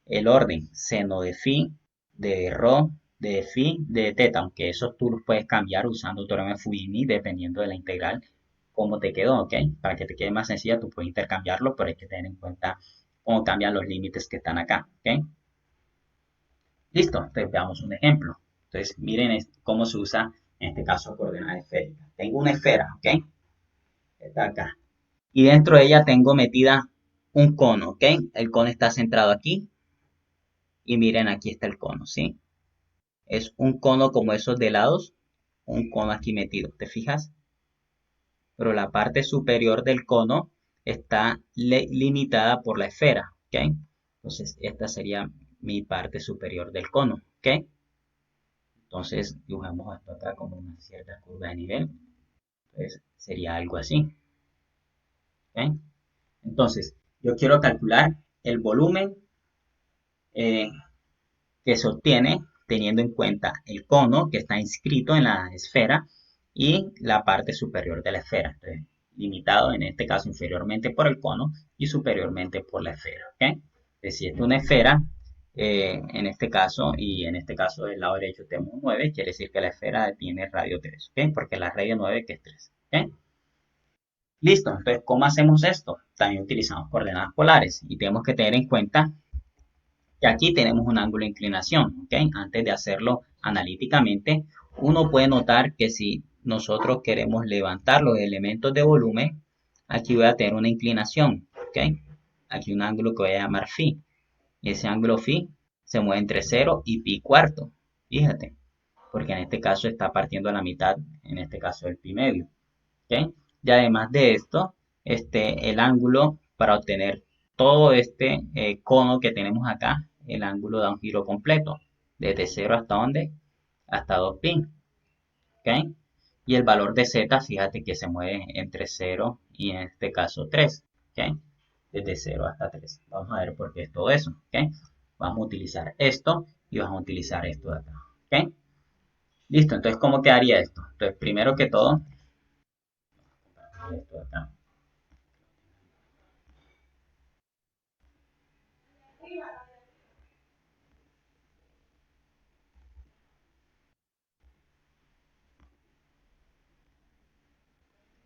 El orden seno de phi, de rho, de phi, de teta, aunque esos tú los puedes cambiar usando teorema de Fubini dependiendo de la integral, cómo te quedó, ¿ok? Para que te quede más sencilla, tú puedes intercambiarlo, pero hay que tener en cuenta cómo cambian los límites que están acá, ¿ok? Listo, entonces veamos un ejemplo. Entonces, miren cómo se usa, en este caso, coordenadas esféricas. Tengo una esfera, ¿ok? Está acá. Y dentro de ella tengo metida un cono, ¿ok? El cono está centrado aquí. Y miren, aquí está el cono, ¿sí? es un cono como esos de lados, un cono aquí metido, ¿te fijas? Pero la parte superior del cono está limitada por la esfera, ¿ok? Entonces, esta sería mi parte superior del cono, ¿ok? Entonces, dibujamos esto acá como una cierta curva de nivel. Entonces, sería algo así, ¿ok? Entonces, yo quiero calcular el volumen eh, que se obtiene teniendo en cuenta el cono que está inscrito en la esfera y la parte superior de la esfera. Entonces, limitado en este caso inferiormente por el cono y superiormente por la esfera. ¿Ok? Entonces, si esta es una esfera, en este caso y en este caso del lado derecho tenemos 9, quiere decir que la esfera tiene radio 3. ¿Ok? Porque la raíz de 9 que es 3. ¿Ok? Listo, entonces, ¿cómo hacemos esto? También utilizamos coordenadas polares y tenemos que tener en cuenta que aquí tenemos un ángulo de inclinación, ¿ok? Antes de hacerlo analíticamente, uno puede notar que si nosotros queremos levantar los elementos de volumen, aquí voy a tener una inclinación, ¿ok? Aquí un ángulo que voy a llamar phi. Y ese ángulo phi se mueve entre 0 y pi cuarto, fíjate, porque en este caso está partiendo a la mitad, en este caso el pi medio, ¿ok? Y además de esto, el ángulo para obtener todo este cono que tenemos acá, el ángulo da un giro completo, desde 0 hasta dónde, hasta 2pi, ¿ok? Y el valor de z, fíjate que se mueve entre 0 y en este caso 3, ¿ok? Desde 0 hasta 3. Vamos a ver por qué es todo eso, ¿ok? Vamos a utilizar esto y vamos a utilizar esto de acá, ¿ok? Listo, entonces, ¿cómo quedaría esto? Entonces, primero que todo, esto de acá.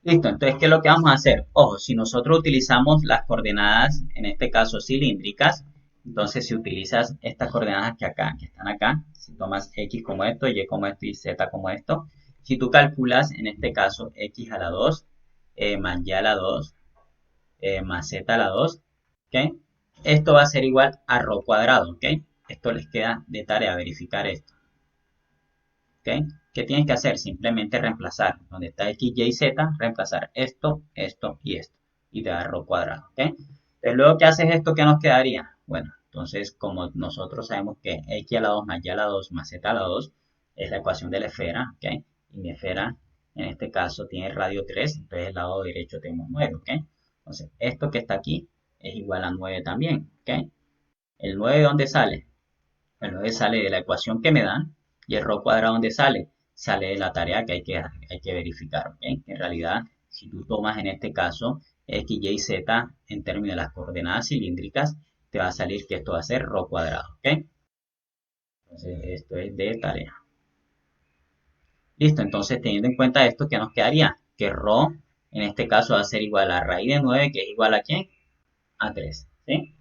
Listo, entonces, ¿qué es lo que vamos a hacer? Ojo, si nosotros utilizamos las coordenadas, en este caso cilíndricas, entonces si utilizas estas coordenadas que acá, que están acá, si tomas x como esto, y como esto y z como esto, si tú calculas, en este caso, x a la 2, más y a la 2, más z a la 2, ¿ok? Esto va a ser igual a ρ cuadrado, ¿ok? Esto les queda de tarea verificar esto. ¿Ok? ¿Qué tienes que hacer? Simplemente reemplazar donde está x, y, z, reemplazar esto, esto y esto. Y te da ρ cuadrado. ¿Ok? Entonces, luego que haces esto, ¿qué nos quedaría? Bueno, entonces, como nosotros sabemos que x a la 2 más y a la 2 más z a la 2 es la ecuación de la esfera, ¿ok? Y mi esfera, en este caso, tiene radio 3, entonces el lado derecho tenemos 9, ¿ok? Entonces, esto que está aquí es igual a 9 también, ¿ok? ¿El 9 de dónde sale? El 9 sale de la ecuación que me dan y el ρ cuadrado ¿dónde sale? Sale de la tarea que hay que verificar. ¿Okay? En realidad, si tú tomas en este caso x, y, z en términos de las coordenadas cilíndricas, te va a salir que esto va a ser ρ cuadrado. ¿Okay? Entonces, esto es de tarea. Listo, entonces teniendo en cuenta esto, ¿qué nos quedaría? Que ρ en este caso va a ser igual a raíz de 9, que es igual a ¿quién? A 3. ¿Sí?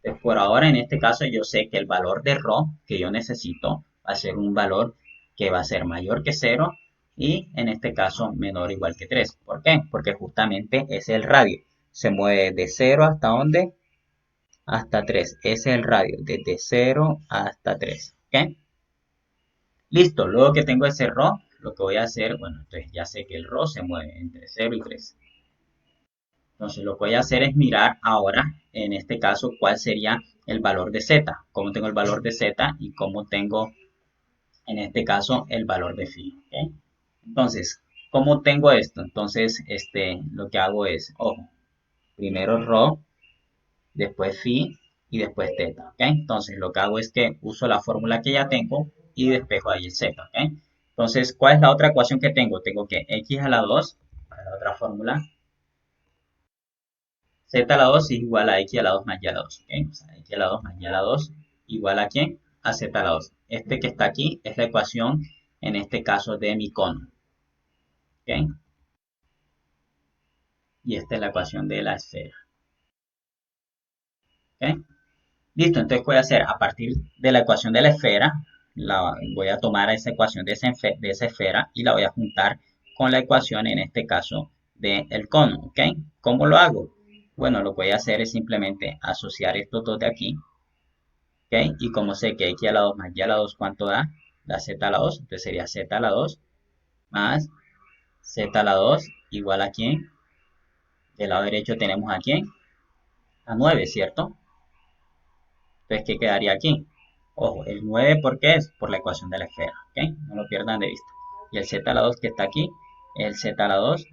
Entonces, por ahora, en este caso, yo sé que el valor de ρ que yo necesito va a ser un valor que va a ser mayor que 0 y, en este caso, menor o igual que 3. ¿Por qué? Porque justamente es el radio. Se mueve de 0 hasta ¿dónde? Hasta 3. Ese es el radio, desde 0 hasta 3. ¿Ok? Listo, luego que tengo ese ρ, lo que voy a hacer, bueno, entonces ya sé que el ρ se mueve entre 0 y 3. Entonces lo que voy a hacer es mirar ahora, en este caso, cuál sería el valor de z. Cómo tengo el valor de z y cómo tengo, en este caso, el valor de phi. ¿Okay? Entonces, ¿cómo tengo esto? Entonces, lo que hago es, ojo, primero ρ, después phi y después teta. ¿Okay? Entonces, lo que hago es que uso la fórmula que ya tengo y despejo ahí el z. ¿Okay? Entonces, ¿cuál es la otra ecuación que tengo? Tengo que x a la 2, la otra fórmula, z a la 2 es igual a x a la 2 más y a la 2. ¿Okay? O sea, x a la 2 más y a la 2 igual a ¿quién? A z a la 2. Este que está aquí es la ecuación, en este caso, de mi cono. ¿Okay? Y esta es la ecuación de la esfera. ¿Okay? Listo, entonces, ¿qué voy a hacer? A partir de la ecuación de la esfera, voy a tomar esa ecuación de esa esfera y la voy a juntar con la ecuación, en este caso, del cono. ¿Ok? ¿Cómo lo hago? Bueno, lo que voy a hacer es simplemente asociar estos dos de aquí. ¿Ok? Y como sé que x a la 2 más y a la 2, ¿cuánto da? la z a la 2, entonces sería z a la 2 más z a la 2 igual a ¿quién? Del lado derecho tenemos a ¿quién? A 9, ¿cierto? Entonces, ¿qué quedaría aquí? Ojo, el 9, ¿por qué es? Por la ecuación de la esfera, ¿ok? No lo pierdan de vista. Y el z a la 2 que está aquí es el z a la 2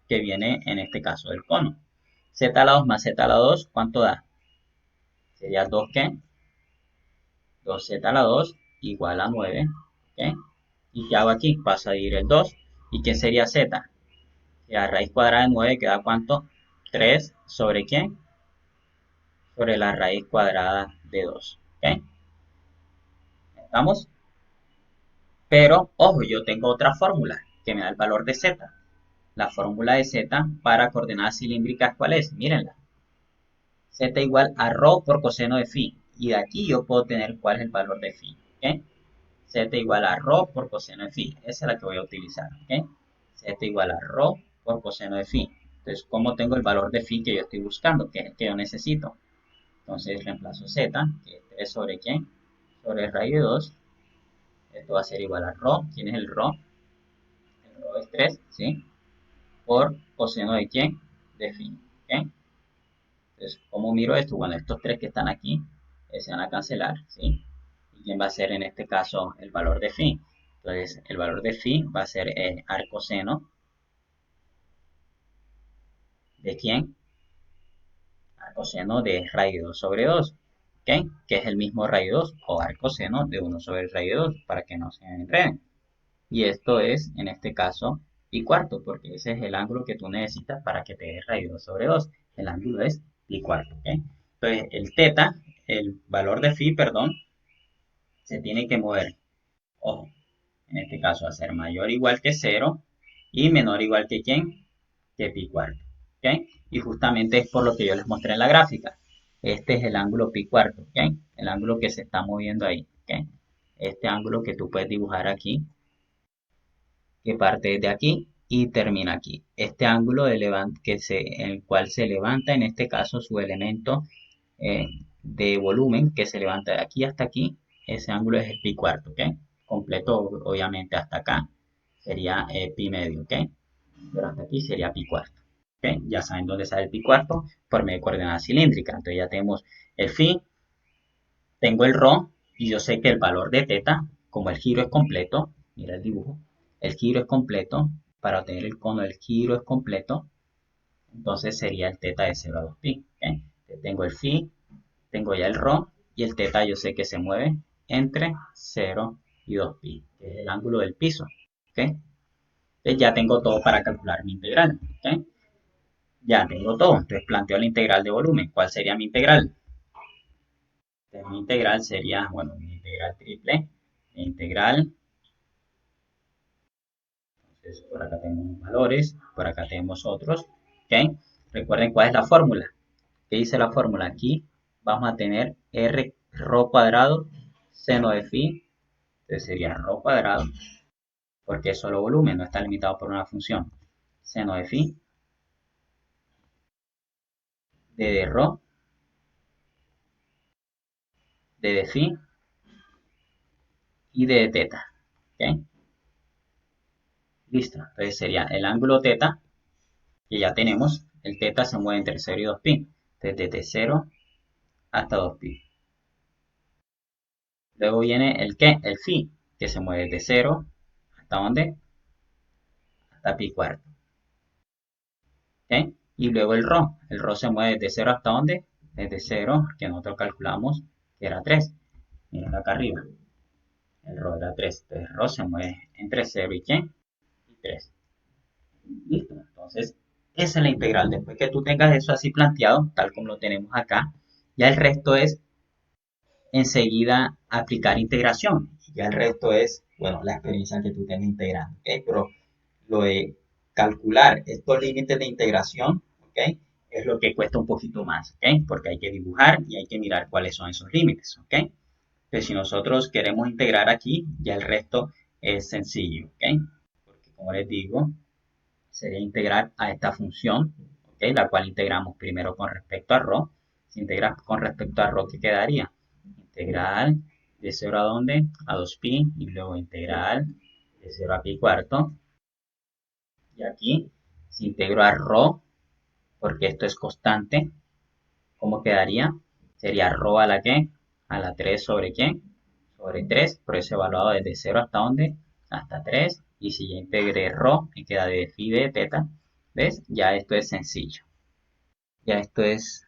que viene en este caso del cono. Z a la 2 más z a la 2, ¿cuánto da? Sería 2, ¿qué? 2z a la 2 igual a 9, ¿ok? ¿Y qué hago aquí? Paso a dividir el 2. ¿Y qué sería z? La raíz cuadrada de 9 queda ¿cuánto? 3 sobre ¿quién? Sobre la raíz cuadrada de 2, ¿ok? ¿Estamos? Pero, ojo, yo tengo otra fórmula que me da el valor de z. La fórmula de z para coordenadas cilíndricas, ¿cuál es? Mírenla. Z igual a ρ por coseno de phi. Y de aquí yo puedo tener cuál es el valor de phi. ¿Ok? Z igual a ρ por coseno de phi. Esa es la que voy a utilizar. ¿Ok? Z igual a ρ por coseno de phi. Entonces, ¿cómo tengo el valor de phi que yo estoy buscando? Que es el que yo necesito. Entonces, reemplazo z, que es 3 sobre ¿quién? Sobre raíz de 2. Esto va a ser igual a ρ. ¿Quién es el ρ? El ρ es 3, ¿sí? Por coseno de ¿quién? De phi. ¿Ok? Entonces, ¿cómo miro esto? Bueno, estos 3 que están aquí se van a cancelar, ¿sí? ¿Y quién va a ser en este caso el valor de phi? Entonces, el valor de phi va a ser arcoseno de ¿quién? Arcoseno de raíz de 2 sobre 2, ¿ok? Que es el mismo raíz de 2 o arcoseno de 1 sobre raíz de 2 para que no se enreden. Y esto es, en este caso, pi cuarto, porque ese es el ángulo que tú necesitas para que te dé raíz de 2 sobre 2. El ángulo es pi cuarto, ¿ok? Entonces, el teta, el valor de phi, perdón, se tiene que mover. Ojo, en este caso va a ser mayor o igual que 0 y menor o igual que ¿quién? Que pi cuarto, ¿ok? Y justamente es por lo que yo les mostré en la gráfica. Este es el ángulo pi cuarto, ¿ok? El ángulo que se está moviendo ahí, ¿ok? Este ángulo que tú puedes dibujar aquí, que parte desde aquí y termina aquí. Este ángulo en el cual se levanta, en este caso, su elemento eh, de volumen, que se levanta de aquí hasta aquí, ese ángulo es el pi cuarto, ¿ok? Completo, obviamente, hasta acá sería pi medio, ¿ok? Pero hasta aquí sería pi cuarto, ¿ok? Ya saben dónde sale el pi cuarto, por medio de coordenadas cilíndricas. Entonces ya tenemos el phi, tengo el ρ, y yo sé que el valor de teta, como el giro es completo, mira el dibujo, el giro es completo, para obtener el cono del giro es completo, entonces sería el teta de 0 a 2pi, ¿ok? Tengo el phi, tengo ya el ρ, y el teta yo sé que se mueve entre 0 y 2pi, que es el ángulo del piso, ¿ok? Entonces ya tengo todo para calcular mi integral, ¿ok? Ya tengo todo, entonces planteo la integral de volumen. ¿Cuál sería mi integral? Entonces, mi integral sería, bueno, mi integral triple, mi integral, entonces por acá tenemos valores, por acá tenemos otros, ¿ok? Recuerden cuál es la fórmula. ¿Qué dice la fórmula? Aquí vamos a tener r rho cuadrado seno de phi, entonces sería rho cuadrado, porque es solo volumen, no está limitado por una función, seno de phi, de rho, de phi y de teta, ¿ok? Listo, entonces sería el ángulo teta, que ya tenemos, el teta se mueve entre 0 y 2pi, desde 0 hasta 2pi. Luego viene el ¿qué? El phi, que se mueve de 0 hasta ¿dónde? Hasta pi cuarto. ¿Ok? Y luego el ρ se mueve desde 0 hasta ¿dónde? Desde 0, que nosotros calculamos que era 3. Miren acá arriba, el ρ era 3. Entonces el ρ se mueve entre 0 y ¿qué? Y 3. Listo, entonces esa es la integral. Después que tú tengas eso así planteado, tal como lo tenemos acá, ya el resto es enseguida aplicar integración. Ya el resto es, bueno, la experiencia que tú tengas integrando, ¿ok? Pero lo de calcular estos límites de integración, ¿ok? Es lo que cuesta un poquito más, ¿ok? Porque hay que dibujar y hay que mirar cuáles son esos límites, ¿ok? Entonces, si nosotros queremos integrar aquí, ya el resto es sencillo, ¿ok? Porque como les digo, sería integrar a esta función, ¿ok? La cual integramos primero con respecto a ρ. Si integras con respecto a ρ, ¿qué quedaría? Integral de 0 a dónde, a 2pi, y luego integral de 0 a pi cuarto. Y aquí, si integro a rho, porque esto es constante, ¿cómo quedaría? Sería rho a la ¿qué? A la 3 sobre ¿qué? Sobre 3, por eso evaluado desde 0 hasta dónde, hasta 3. Y si ya integré rho, me queda de phi de teta. ¿Ves? Ya esto es sencillo. Ya esto es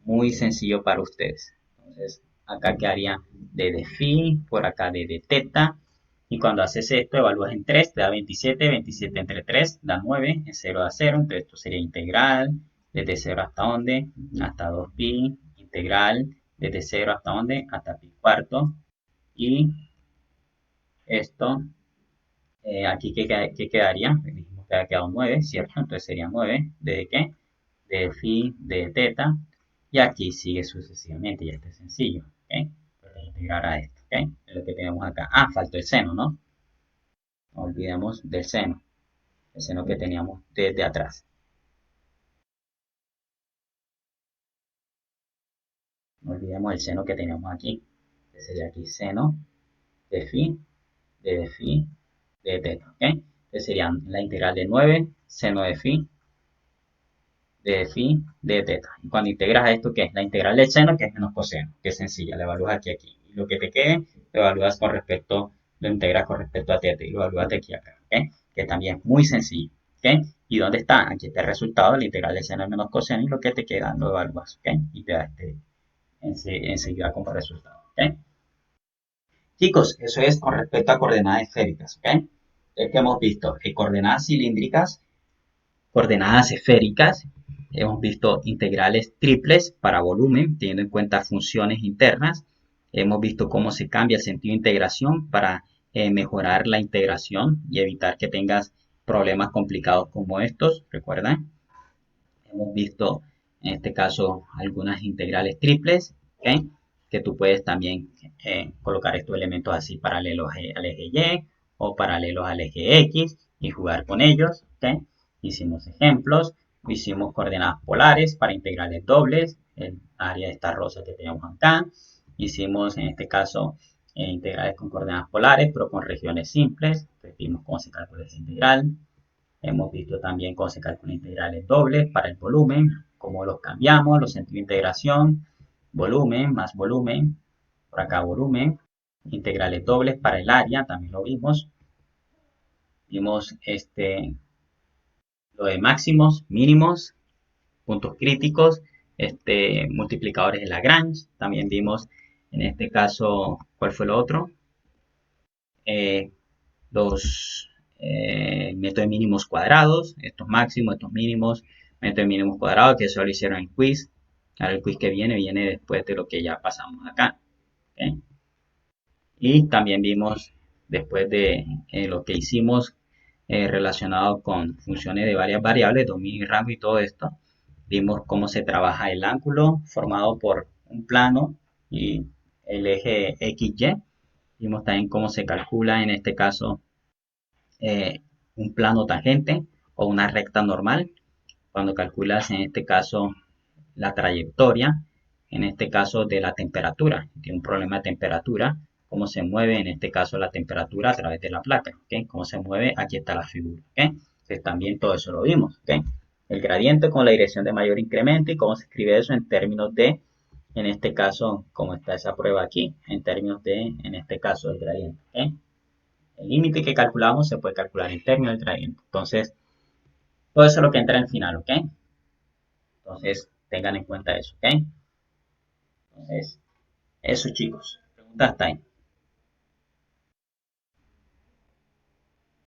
muy sencillo para ustedes. Entonces, acá quedaría de phi, por acá de teta. Y cuando haces esto, evalúas en 3, te da 27, 27 entre 3 da 9, en 0 da 0, entonces esto sería integral, desde 0 hasta dónde, hasta 2pi, integral, desde 0 hasta dónde, hasta pi cuarto, y esto, aquí ¿qué quedaría? Dijimos que había quedado 9, ¿cierto? Entonces sería 9, ¿de qué? De phi, de teta, y aquí sigue sucesivamente, ya está sencillo, ¿ok? Para integrar a esto, ¿ok? Es lo que tenemos acá. Ah, faltó el seno, ¿no? No olvidemos del seno, el seno que teníamos desde atrás. No olvidemos el seno que teníamos aquí, que sería aquí seno de phi, de teta, ¿ok? Entonces serían la integral de 9, seno de phi, de teta. Y cuando integras a esto, ¿qué es? La integral del seno, que es menos coseno, que es sencilla, la evalúas aquí, aquí. Y lo que te quede, lo evalúas con respecto, lo integras con respecto a teta y lo evalúas de aquí a acá, ¿ok? Que también es muy sencillo, ¿ok? ¿Y dónde está? Aquí está el resultado, la integral del seno es menos coseno y lo que te queda lo evalúas, ¿ok? Y te da enseguida como resultado, ¿ok? Chicos, eso es con respecto a coordenadas esféricas, ¿ok? Es que hemos visto coordenadas cilíndricas, coordenadas esféricas, hemos visto integrales triples para volumen, teniendo en cuenta funciones internas, hemos visto cómo se cambia el sentido de integración para mejorar la integración y evitar que tengas problemas complicados como estos, ¿recuerdan? Hemos visto en este caso algunas integrales triples, ¿ok? Que tú puedes también colocar estos elementos así paralelos al eje Y o paralelos al eje X y jugar con ellos, ¿ok? Hicimos ejemplos, hicimos coordenadas polares para integrales dobles, el área de esta rosa que tenemos acá. Hicimos en este caso integrales con coordenadas polares, pero con regiones simples. Entonces vimos cómo se calcula esa integral. Hemos visto también cómo se calculan integrales dobles para el volumen, cómo los cambiamos, los sentidos de integración, volumen más volumen, por acá volumen, integrales dobles para el área, también lo vimos. Vimos lo de máximos, mínimos, puntos críticos, multiplicadores de Lagrange. También vimos en este caso, ¿cuál fue lo otro? Los métodos mínimos cuadrados, estos máximos, estos mínimos, métodos mínimos cuadrados, que eso lo hicieron en el quiz. Ahora el quiz que viene después de lo que ya pasamos acá. ¿Okay? Y también vimos después de lo que hicimos relacionado con funciones de varias variables, dominio y rango y todo esto, vimos cómo se trabaja el ángulo formado por un plano y el eje XY. Vimos también cómo se calcula en este caso un plano tangente o una recta normal. Cuando calculas en este caso la trayectoria, en este caso de la temperatura, tiene un problema de temperatura, cómo se mueve en este caso la temperatura a través de la placa, ¿okay? Cómo se mueve, aquí está la figura, ¿okay? Entonces también todo eso lo vimos, ¿okay? El gradiente con la dirección de mayor incremento y cómo se escribe eso en términos de, en este caso, como está esa prueba aquí, en términos de, en este caso, el gradiente, ¿okay? El límite que calculamos se puede calcular en términos del gradiente. Entonces, todo eso es lo que entra en el final, ¿ok? Entonces, tengan en cuenta eso, ¿ok? Entonces, eso chicos. Preguntas hasta ahí.